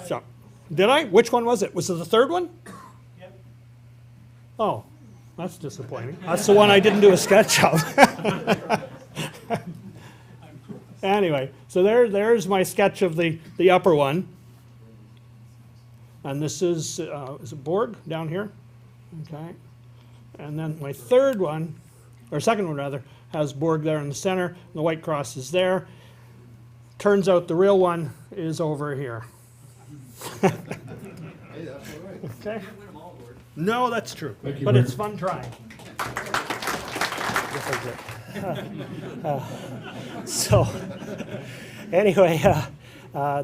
So, did I? Which one was it? Was it the third one? Yep. Oh, that's disappointing. That's the one I didn't do a sketch of. Anyway, so there's my sketch of the upper one. And this is a Borg down here. Okay. And then my third one, or second one rather, has Borg there in the center. And the white cross is there. Turns out the real one is over here. Hey, that's all right. Okay. No, that's true. Thank you, But Rick. it's fun trying. So, anyway,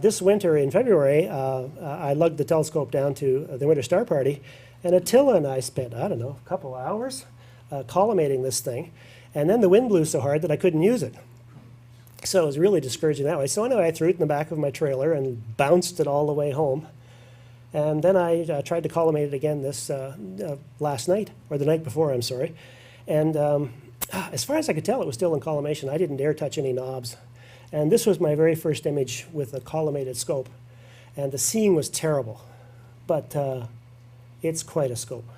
this winter in February, I lugged the telescope down to the Winter Star Party, and Attila and I spent, I don't know, a couple of hours collimating this thing, and then the wind blew so hard that I couldn't use it. So it was really discouraging that way. So anyway, I threw it in the back of my trailer and bounced it all the way home. And then I tried to collimate it again this last night, or the night before, I'm sorry. And as far as I could tell, it was still in collimation. I didn't dare touch any knobs. And this was my very first image with a collimated scope. And the seeing was terrible, but it's quite a scope.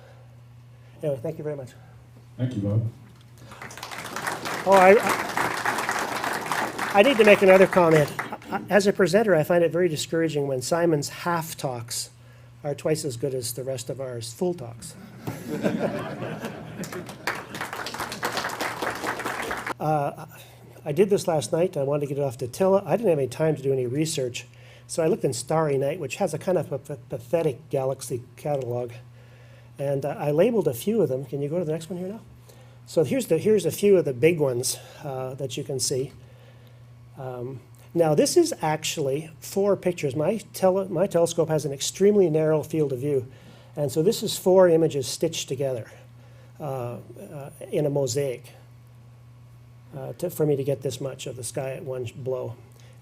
Anyway, thank you very much. Thank you, Bob. Oh, I need to make another comment. As a presenter, I find it very discouraging when Simon's half talks are twice as good as the rest of ours full talks. I did this last night. I wanted to get it off to Attila. I didn't have any time to do any research, so I looked in Starry Night, which has a kind of a pathetic galaxy catalog, and I labeled a few of them. Can you go to the next one here now? So here's a few of the big ones that you can see. Now this is actually 4 pictures. My telescope has an extremely narrow field of view, and so this is 4 images stitched together in a mosaic for me to get this much of the sky at one blow.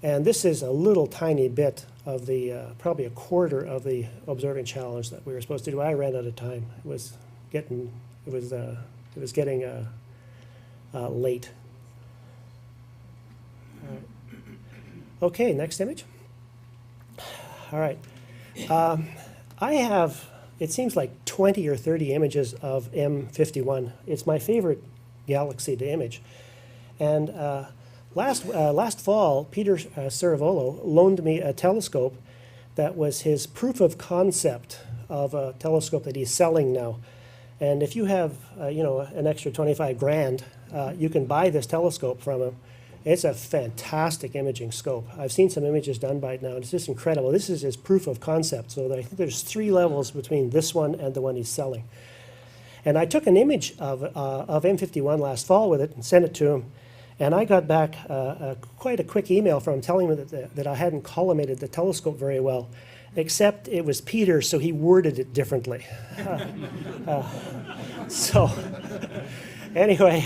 And this is a little tiny bit of the, probably a quarter of the observing challenge that we were supposed to do. I ran out of time. It was getting late. Okay, next image. All right. I have, it seems like 20 or 30 images of M51. It's my favorite galaxy to image. And last fall, Peter Cerevolo loaned me a telescope that was his proof of concept of a telescope that he's selling now. And if you have, an extra 25 grand, you can buy this telescope from him. It's a fantastic imaging scope. I've seen some images done by it now, and it's just incredible. This is his proof of concept, so I think there's 3 levels between this one and the one he's selling. And I took an image of M51 last fall with it and sent it to him, and I got back quite a quick email from him telling me that I hadn't collimated the telescope very well, except it was Peter, so he worded it differently. So anyway,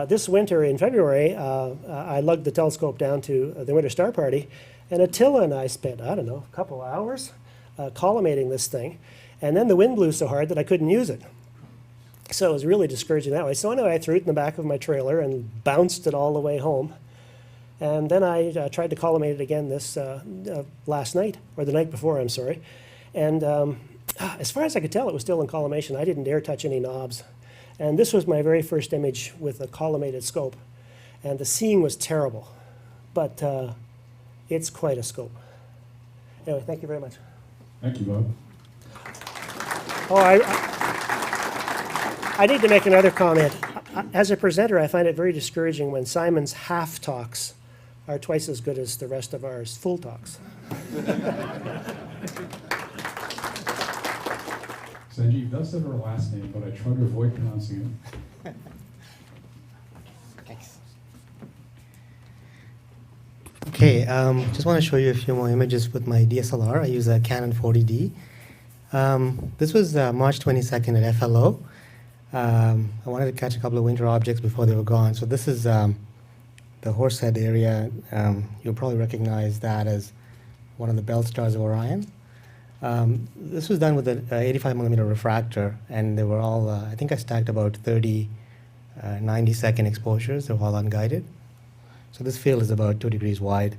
this winter in February, I lugged the telescope down to the Winter Star Party, and Attila and I spent, I don't know, a couple of hours collimating this thing, and then the wind blew so hard that I couldn't use it. So it was really discouraging that way. So anyway, I threw it in the back of my trailer and bounced it all the way home. And then I tried to collimate it again this last night, or the night before, I'm sorry. And as far as I could tell, it was still in collimation. I didn't dare touch any knobs. And this was my very first image with a collimated scope. And the seeing was terrible, but it's quite a scope. Anyway, thank you very much. Thank you, Bob. Oh, I need to make another comment. As a presenter, I find it very discouraging when Simon's half talks are twice as good as the rest of ours full talks. Sanjeev does have her last name, but I try to avoid pronouncing it. Thanks. Okay, just want to show you a few more images with my DSLR. I use a Canon 40D. This was March 22nd at FLO. I wanted to catch a couple of winter objects before they were gone. So this is the Horsehead area. You'll probably recognize that as one of the belt stars of Orion. This was done with an 85mm refractor, and they were all, I think I stacked about 30 90-second exposures. They're all unguided. So this field is about 2 degrees wide.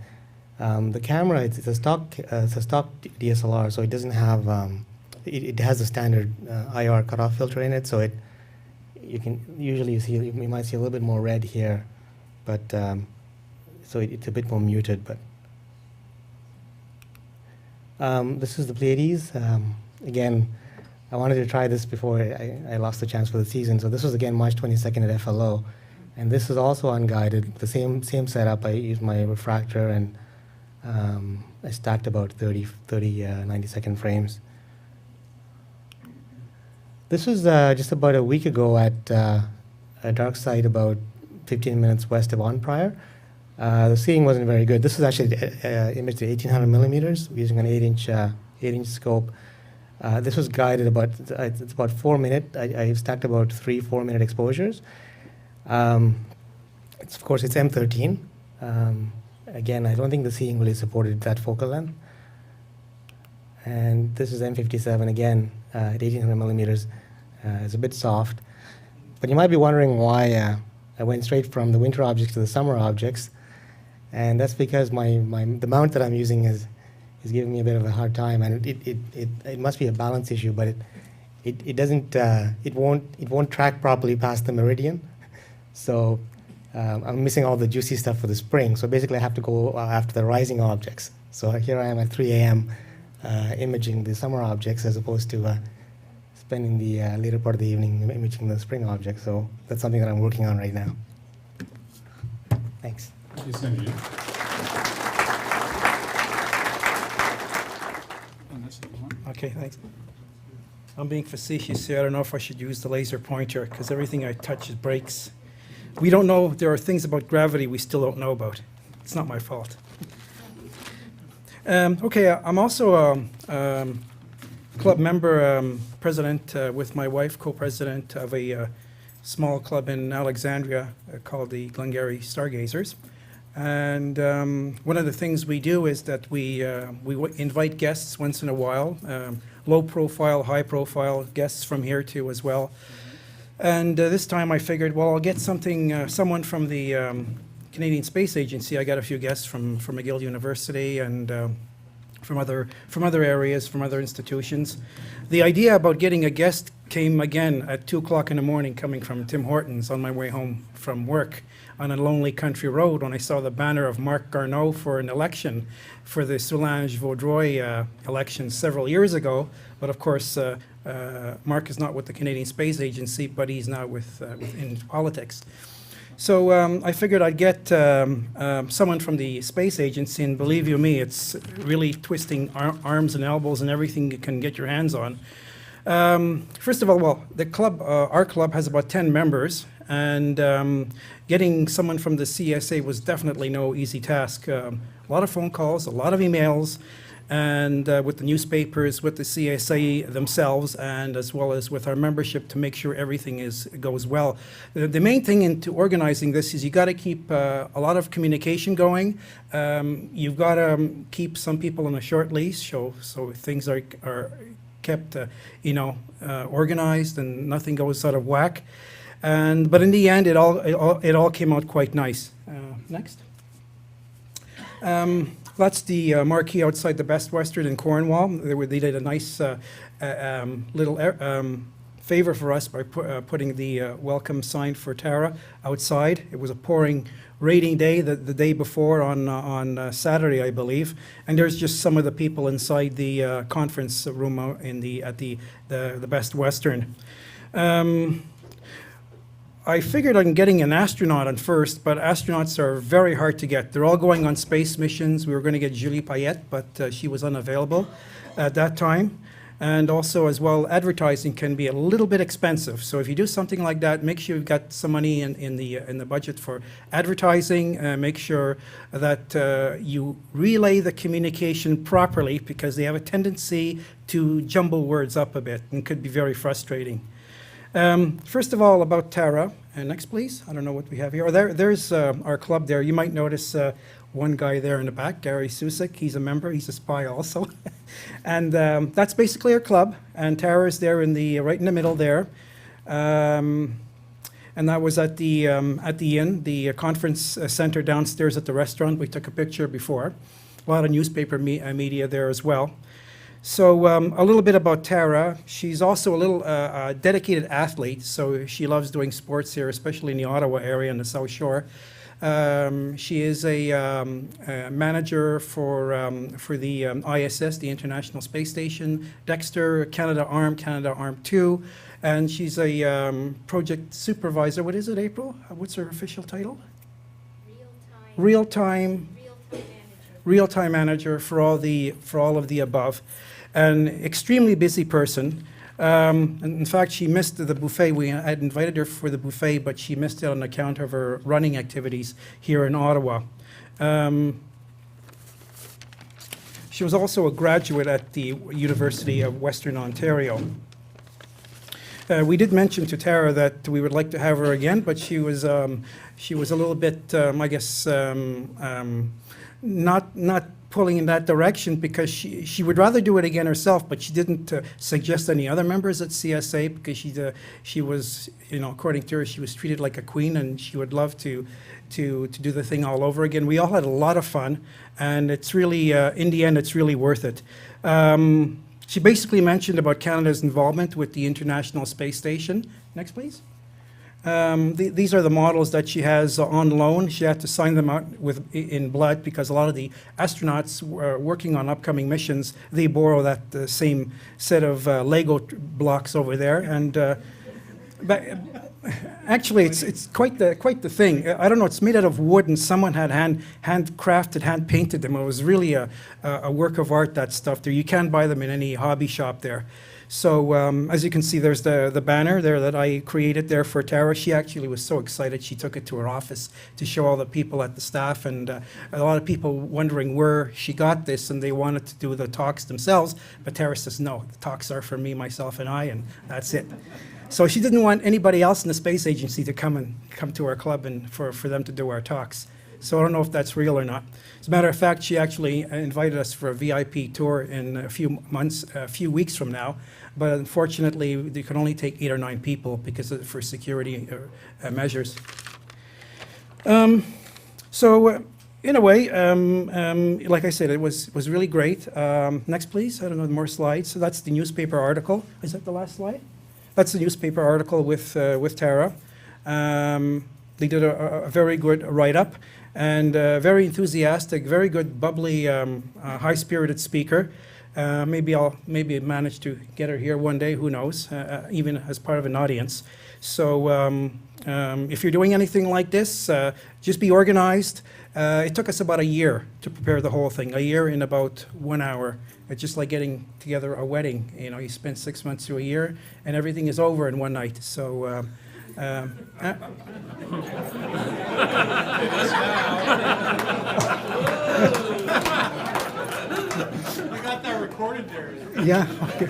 The camera, it's a stock DSLR, so it doesn't have, it has a standard IR cutoff filter in it, so you might see a little bit more red here, but so it's a bit more muted. But this is the Pleiades. Again, I wanted to try this before I lost the chance for the season. So this was again March 22nd at FLO, and this is also unguided. The same setup. I used my refractor, and I stacked about 30 90-second frames. This was just about a week ago at a dark site about 15 minutes west of On Prior. The seeing wasn't very good. This is actually imaged at 1800 millimeters using an 8-inch scope. This was guided it's about 4 minute. I stacked about 3-4 minute exposures. Of course, it's M13. Again, I don't think the seeing really supported that focal length. And this is M57 again at 1800 millimeters. It's a bit soft. But you might be wondering why I went straight from the winter objects to the summer objects. And that's because the mount that I'm using is giving me a bit of a hard time, and it must be a balance issue, but it won't track properly past the meridian. So I'm missing all the juicy stuff for the spring. So basically I have to go after the rising objects. So here I am at 3 a.m. Imaging the summer objects as opposed to spending the later part of the evening imaging the spring objects. So that's something that I'm working on right now. Thanks. Thank you, Sanjeev. Okay, thanks. I'm being facetious here. I don't know if I should use the laser pointer because everything I touch breaks. We don't know. There are things about gravity we still don't know about. It's not my fault. Okay, I'm also a club member, president with my wife, co-president of a small club in Alexandria called the Glengarry Stargazers. And one of the things we do is that we invite guests once in a while, low profile, high profile guests from here too as well. And this time I figured, well, I'll get someone from the Canadian Space Agency. I got a few guests from McGill University and from other areas, from other institutions. The idea about getting a guest came again at 2 o'clock in the morning, coming from Tim Hortons on my way home from work on a lonely country road when I saw the banner of Marc Garneau for an election for the Soulanges-Vaudreuil election several years ago. But of course, Marc is not with the Canadian Space Agency, but he's now in politics. So I figured I'd get someone from the Space Agency, and believe you me, it's really twisting arms and elbows and everything you can get your hands on. First of all, well, the club, our club has about 10 members, and getting someone from the CSA was definitely no easy task. A lot of phone calls, a lot of emails, and with the newspapers, with the CSA themselves, and as well as with our membership to make sure everything goes well. The main thing into organizing this is you got to keep a lot of communication going. You've got to keep some people on a short leash, so things are kept, organized and nothing goes out of whack. But in the end, it all came out quite nice. Next. That's the marquee outside the Best Western in Cornwall. They did a nice little favor for us by putting the welcome sign for Tara outside. It was a pouring, rainy day the day before on Saturday, I believe. And there's just some of the people inside the conference room at the Best Western. I figured on getting an astronaut on first, but astronauts are very hard to get. They're all going on space missions. We were going to get Julie Payette, but she was unavailable at that time. And also, as well, advertising can be a little bit expensive. So if you do something like that, make sure you've got some money in the budget for advertising. Make sure that you relay the communication properly, because they have a tendency to jumble words up a bit and could be very frustrating. First of all, about Tara. Next, please. I don't know what we have here. Oh, there's our club there. You might notice one guy there in the back, Gary Susik. He's a member. He's a spy also. And that's basically our club. And Tara is there right in the middle there. And that was at the inn, the conference center downstairs at the restaurant. We took a picture before. A lot of newspaper media there as well. So a little bit about Tara. She's also a little dedicated athlete, so she loves doing sports here, especially in the Ottawa area and the South Shore. She is a manager for the ISS, the International Space Station, Dexter, Canada Arm 2, and she's a project supervisor. What is it, April? What's her official title? Real-time manager for all of the above. An extremely busy person. And in fact, she missed the buffet. We had invited her for the buffet, but she missed it on account of her running activities here in Ottawa. She was also a graduate at the University of Western Ontario. We did mention to Tara that we would like to have her again, but she was a little bit, I guess, not pulling in that direction, because she would rather do it again herself, but she didn't suggest any other members at CSA, because she was, according to her, she was treated like a queen, and she would love to do the thing all over again. We all had a lot of fun, and it's really, in the end, it's really worth it. She basically mentioned about Canada's involvement with the International Space Station. Next, please. These are the models that she has on loan. She had to sign them out in blood, because a lot of the astronauts working on upcoming missions, they borrow that same set of Lego blocks over there. And but actually, it's quite the thing. I don't know. It's made out of wood, and someone had handcrafted, hand painted them. It was really a work of art. That stuff there. You can't buy them in any hobby shop there. So as you can see, there's the banner there that I created there for Tara. She actually was so excited, she took it to her office to show all the people at the staff, and a lot of people wondering where she got this, and they wanted to do the talks themselves, but Tara says, no, the talks are for me, myself, and I, and that's it. So she didn't want anybody else in the space agency to come to our club and for them to do our talks. So I don't know if that's real or not. As a matter of fact, she actually invited us for a VIP tour in a few weeks from now. But unfortunately, they can only take 8 or 9 people because for security measures. In a way, like I said, it was really great. Next, please. I don't know, more slides. So that's the newspaper article. Is that the last slide? That's the newspaper article with Tara. They did a very good write-up and very enthusiastic, very good, bubbly, high-spirited speaker. Maybe I'll manage to get her here one day. Who knows? Even as part of an audience. So if you're doing anything like this, just be organized. It took us about a year to prepare the whole thing. A year in about 1 hour. It's just like getting together a wedding. You know, you spend 6 months to a year, and everything is over in one night. So. I got that recorded there. Yeah. Okay.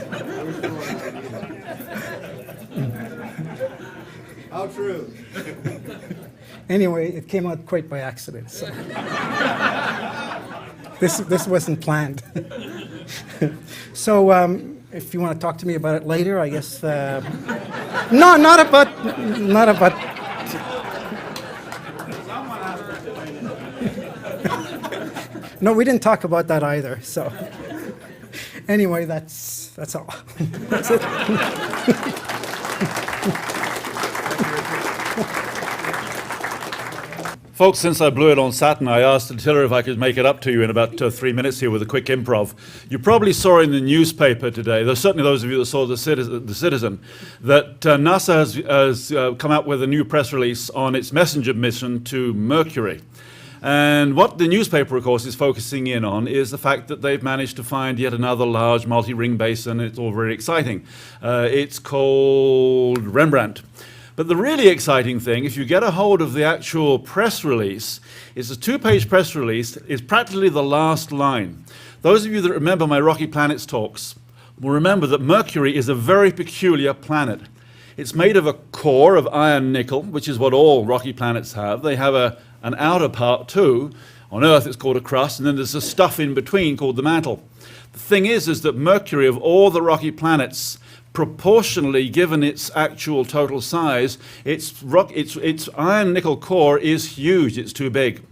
How true. Anyway, it came out quite by accident. So. This wasn't planned. So if you want to talk to me about it later, I guess. No, not about. No, we didn't talk about that either. So anyway, that's all. That's it. Folks, since I blew it on Saturn, I asked Attila if I could make it up to you in about 3 minutes here with a quick improv. You probably saw in the newspaper today, there's certainly those of you that saw the Citizen, that NASA has come out with a new press release on its messenger mission to Mercury. And what the newspaper, of course, is focusing in on is the fact that they've managed to find yet another large multi-ring basin. It's all very exciting. It's called Rembrandt. But the really exciting thing, if you get a hold of the actual press release, it's a 2-page press release. It's practically the last line. Those of you that remember my Rocky Planets talks will remember that Mercury is a very peculiar planet. It's made of a core of iron nickel, which is what all rocky planets have. They have an outer part too. On Earth it's called a crust, and then there's a stuff in between called the mantle. The thing is that Mercury, of all the rocky planets, proportionally, given its actual total size, its iron nickel core is huge. It's too big.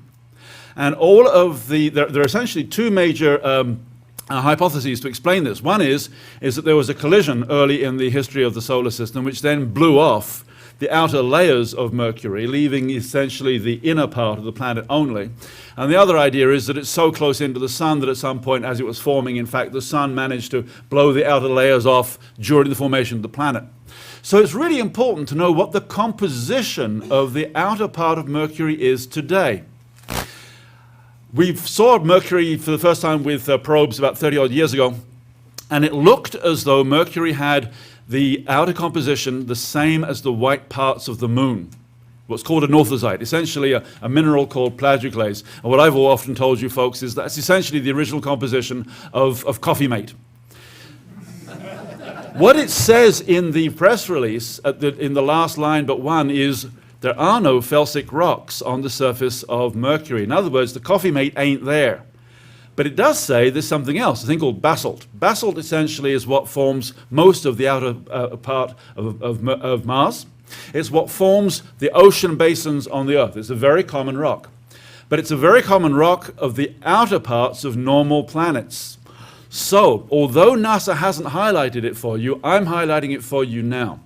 And all of there are essentially 2 major hypotheses to explain this. One is that there was a collision early in the history of the solar system, which then blew off the outer layers of Mercury, leaving essentially the inner part of the planet only. And the other idea is that it's so close into the sun that at some point as it was forming, in fact, the sun managed to blow the outer layers off during the formation of the planet. So it's really important to know what the composition of the outer part of Mercury is today. We saw Mercury for the first time with probes about 30-odd years ago, and it looked as though Mercury had the outer composition the same as the white parts of the moon, what's called a northosite, essentially a mineral called plagioclase. And what I've often told you folks is that's essentially the original composition of Coffee Mate. What it says in the press release, in the last line but one, is there are no felsic rocks on the surface of Mercury. In other words, the Coffee Mate ain't there. But it does say there's something else, a thing called basalt. Basalt essentially is what forms most of the outer part of Mars. It's what forms the ocean basins on the Earth. It's a very common rock. But it's a very common rock of the outer parts of normal planets. So, although NASA hasn't highlighted it for you, I'm highlighting it for you now.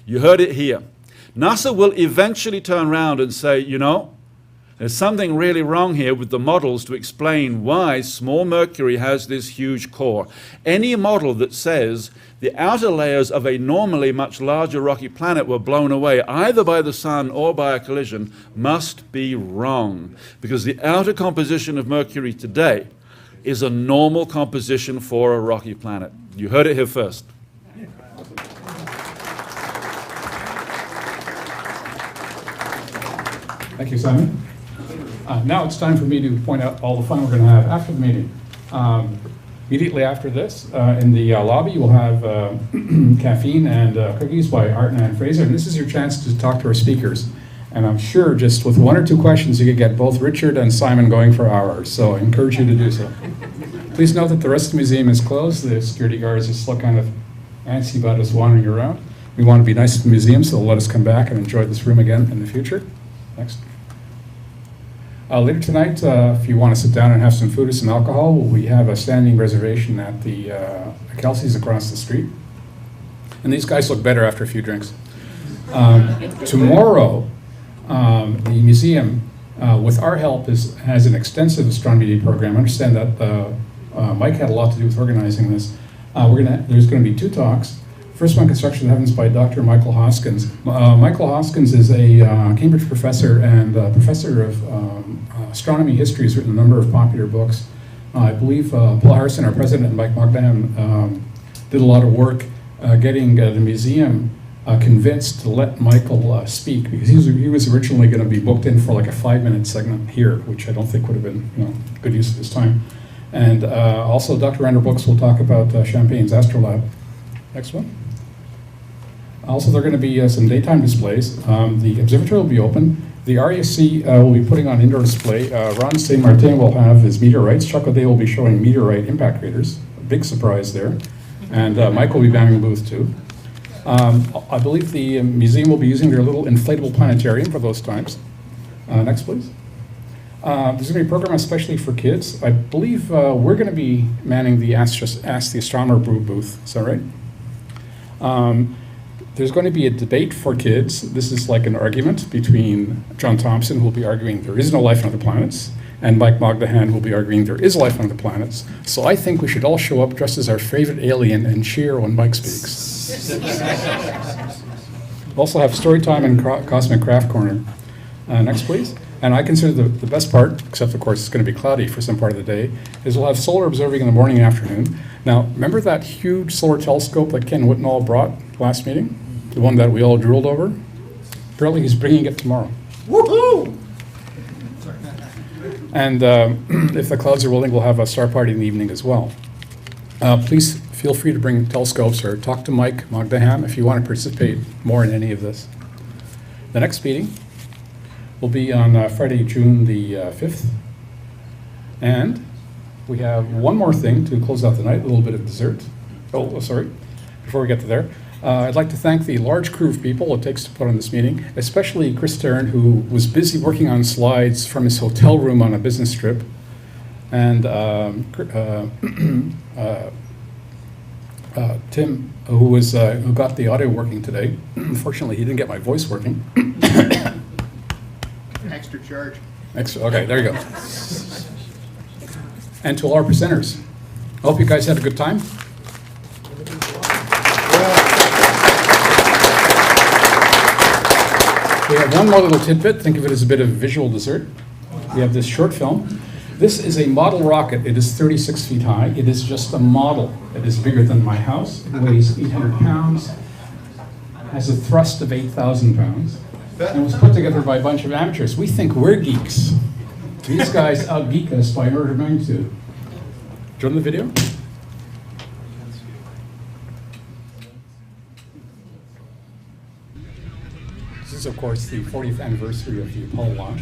You heard it here. NASA will eventually turn around and say, you know, there's something really wrong here with the models to explain why small Mercury has this huge core. Any model that says the outer layers of a normally much larger rocky planet were blown away either by the sun or by a collision must be wrong, because the outer composition of Mercury today is a normal composition for a rocky planet. You heard it here first. Thank you, Simon. Now it's time for me to point out all the fun we're going to have after the meeting. Immediately after this, in the lobby, you'll have caffeine and cookies by Art and Ann Fraser, and this is your chance to talk to our speakers And I'm sure just with 1 or 2 questions, you could get both Richard and Simon going for hours. So I encourage you to do so. Please note that the rest of the museum is closed. The security guards are still kind of antsy about us wandering around. We want to be nice to the museum, so they'll let us come back and enjoy this room again in the future. Next. Later tonight, if you want to sit down and have some food or some alcohol, we have a standing reservation at the Kelsey's across the street. And these guys look better after a few drinks. Tomorrow, the museum, with our help, has an extensive astronomy day program. I understand that Mike had a lot to do with organizing this. There's going to be 2 talks. First one, Construction of the Heavens by Dr. Michael Hoskins. Michael Hoskins is a Cambridge professor and professor of astronomy history. He's written a number of popular books. I believe Paul Harrison, our president, and Mike Mogdaham did a lot of work getting the museum convinced to let Michael speak, because he was originally going to be booked in for like a 5-minute segment here, which I don't think would have been good use of his time. And also Dr. Render Books will talk about Champagne's Astrolab. Next one. Also, there are going to be some daytime displays. The observatory will be open. The RAC will be putting on indoor display. Ron St. Martin will have his meteorites. Chuck O'Day will be showing meteorite impact craters. A big surprise there. And Mike will be manning the booth too. I believe the museum will be using their little inflatable planetarium for those times. Next, please. There's going to be a program especially for kids. I believe we're going to be manning the Ask the Astronomer booth. Is that right? There's going to be a debate for kids. This is like an argument between John Thompson, who will be arguing there is no life on other planets, and Mike Mogdaham, who will be arguing there is life on other planets. So I think we should all show up dressed as our favorite alien and cheer when Mike speaks. Also have story time and Cosmic Craft Corner. Next, please. And I consider the best part, except of course it's going to be cloudy for some part of the day, is we'll have solar observing in the morning and afternoon. Now, remember that huge solar telescope that Ken Whitnall brought last meeting? The one that we all drooled over? Apparently he's bringing it tomorrow. Woohoo! And if the clouds are willing, we'll have a star party in the evening as well. Please feel free to bring telescopes or talk to Mike Mogdaham if you want to participate more in any of this. The next meeting will be on Friday, June the 5th. And we have one more thing to close out the night, a little bit of dessert. Oh, sorry, before we get to there. I'd like to thank the large crew of people it takes to put on this meeting, especially Chris Tarrant, who was busy working on slides from his hotel room on a business trip, and Tim, who got the audio working today. Unfortunately, he didn't get my voice working. Extra charge. Okay, there you go. And to all our presenters. I hope you guys had a good time. We have one more little tidbit. Think of it as a bit of visual dessert. We have this short film. This is a model rocket. It is 36 feet high. It is just a model. It is bigger than my house. It weighs 800 pounds, has a thrust of 8,000 pounds, and was put together by a bunch of amateurs. We think we're geeks. These guys out-geek us by an order of magnitude. Do you want the video? This is, of course, the 40th anniversary of the Apollo launch.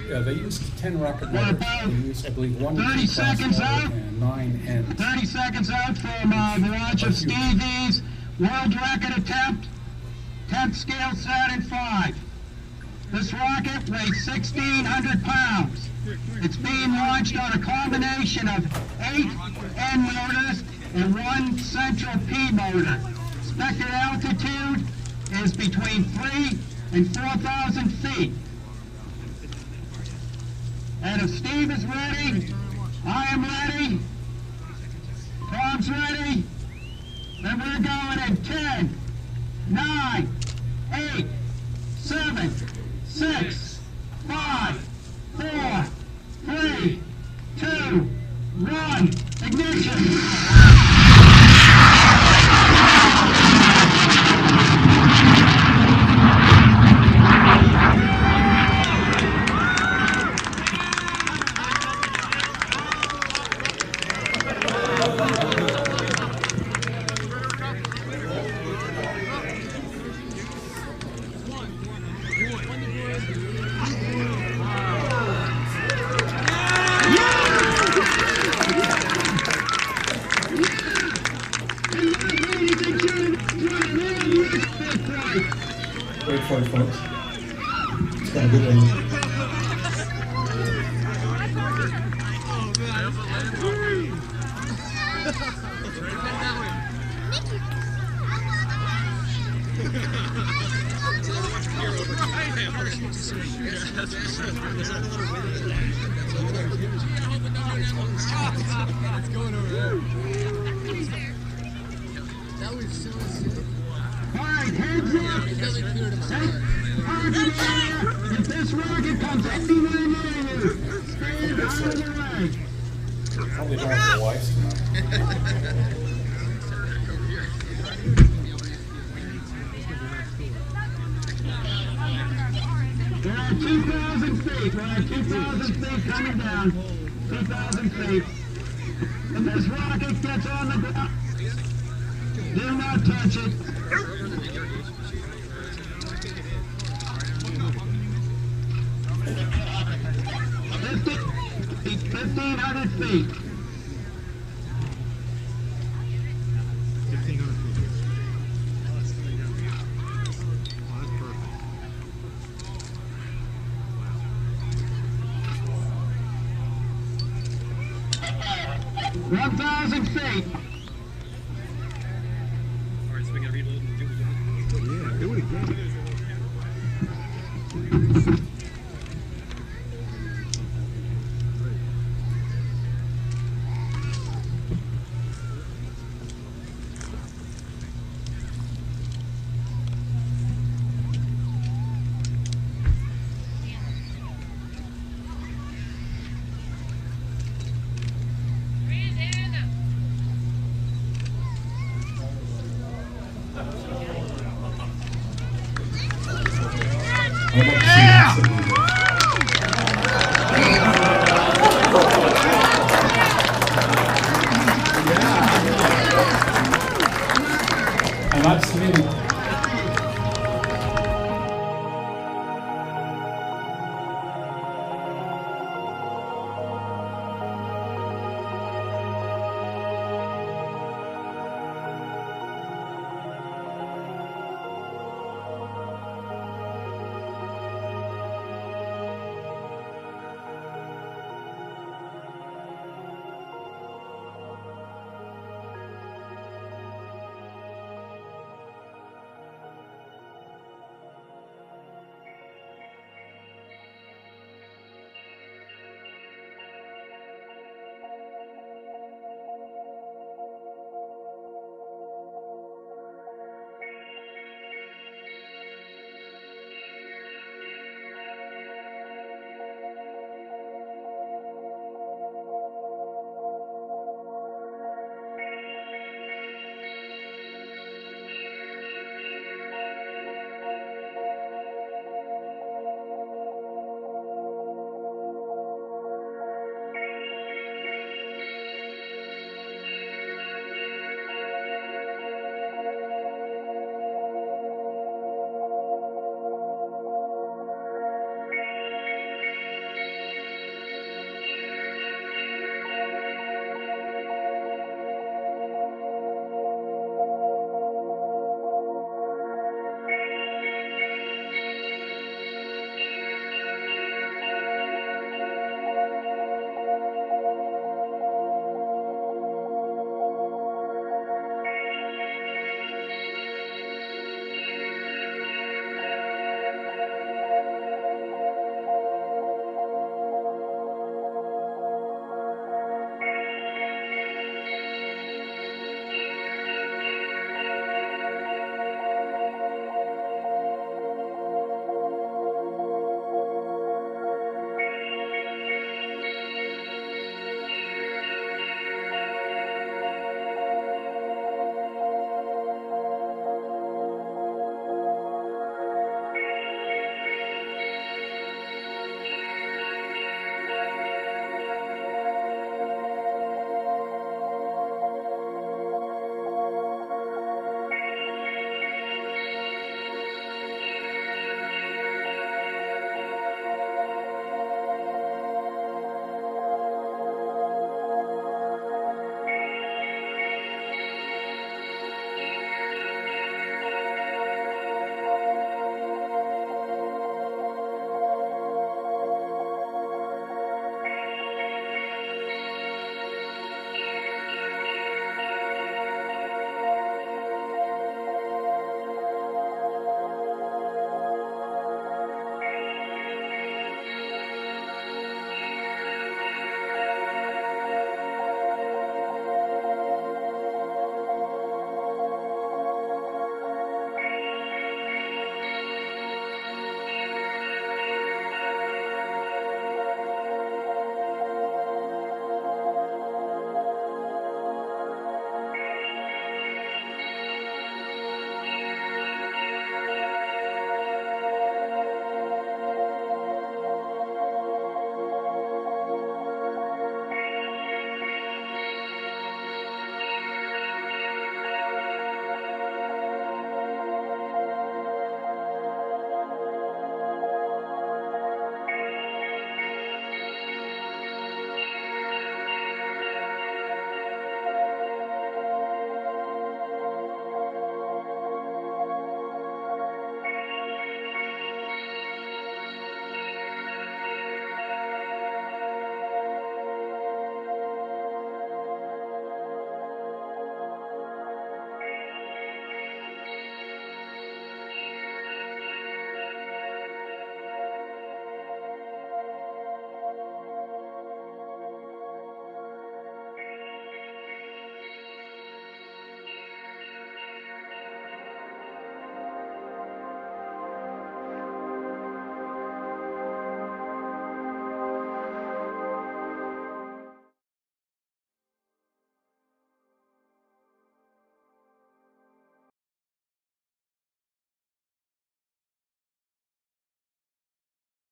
Yeah, they used 10 rocket motors. They used, I believe, 30 seconds out. And 9 ends. 30 seconds out from the launch of Stevie's world record attempt, 10th scale Saturn V. This rocket weighs 1,600 pounds. It's being launched on a combination of 8 N motors and 1 central P motor. Expected altitude is between 3 and 4,000 feet. And if Steve is ready, I am ready, Tom's ready, then we're going in 10, 9, 8, 7, 6, 5, 4, 3, 2, 1, ignition! got a good range. Alright, heads up! If this rocket comes anywhere near you, stand out of the way. Probably don't have the wives We're at 2,000 feet. We're at 2,000 feet coming down. 2,000 feet. If this rocket gets on the ground, do not touch it. 1,500 feet. 1,000 feet. Alright, so we gotta reload and do it again. Yeah, do it again. I'm not submitting.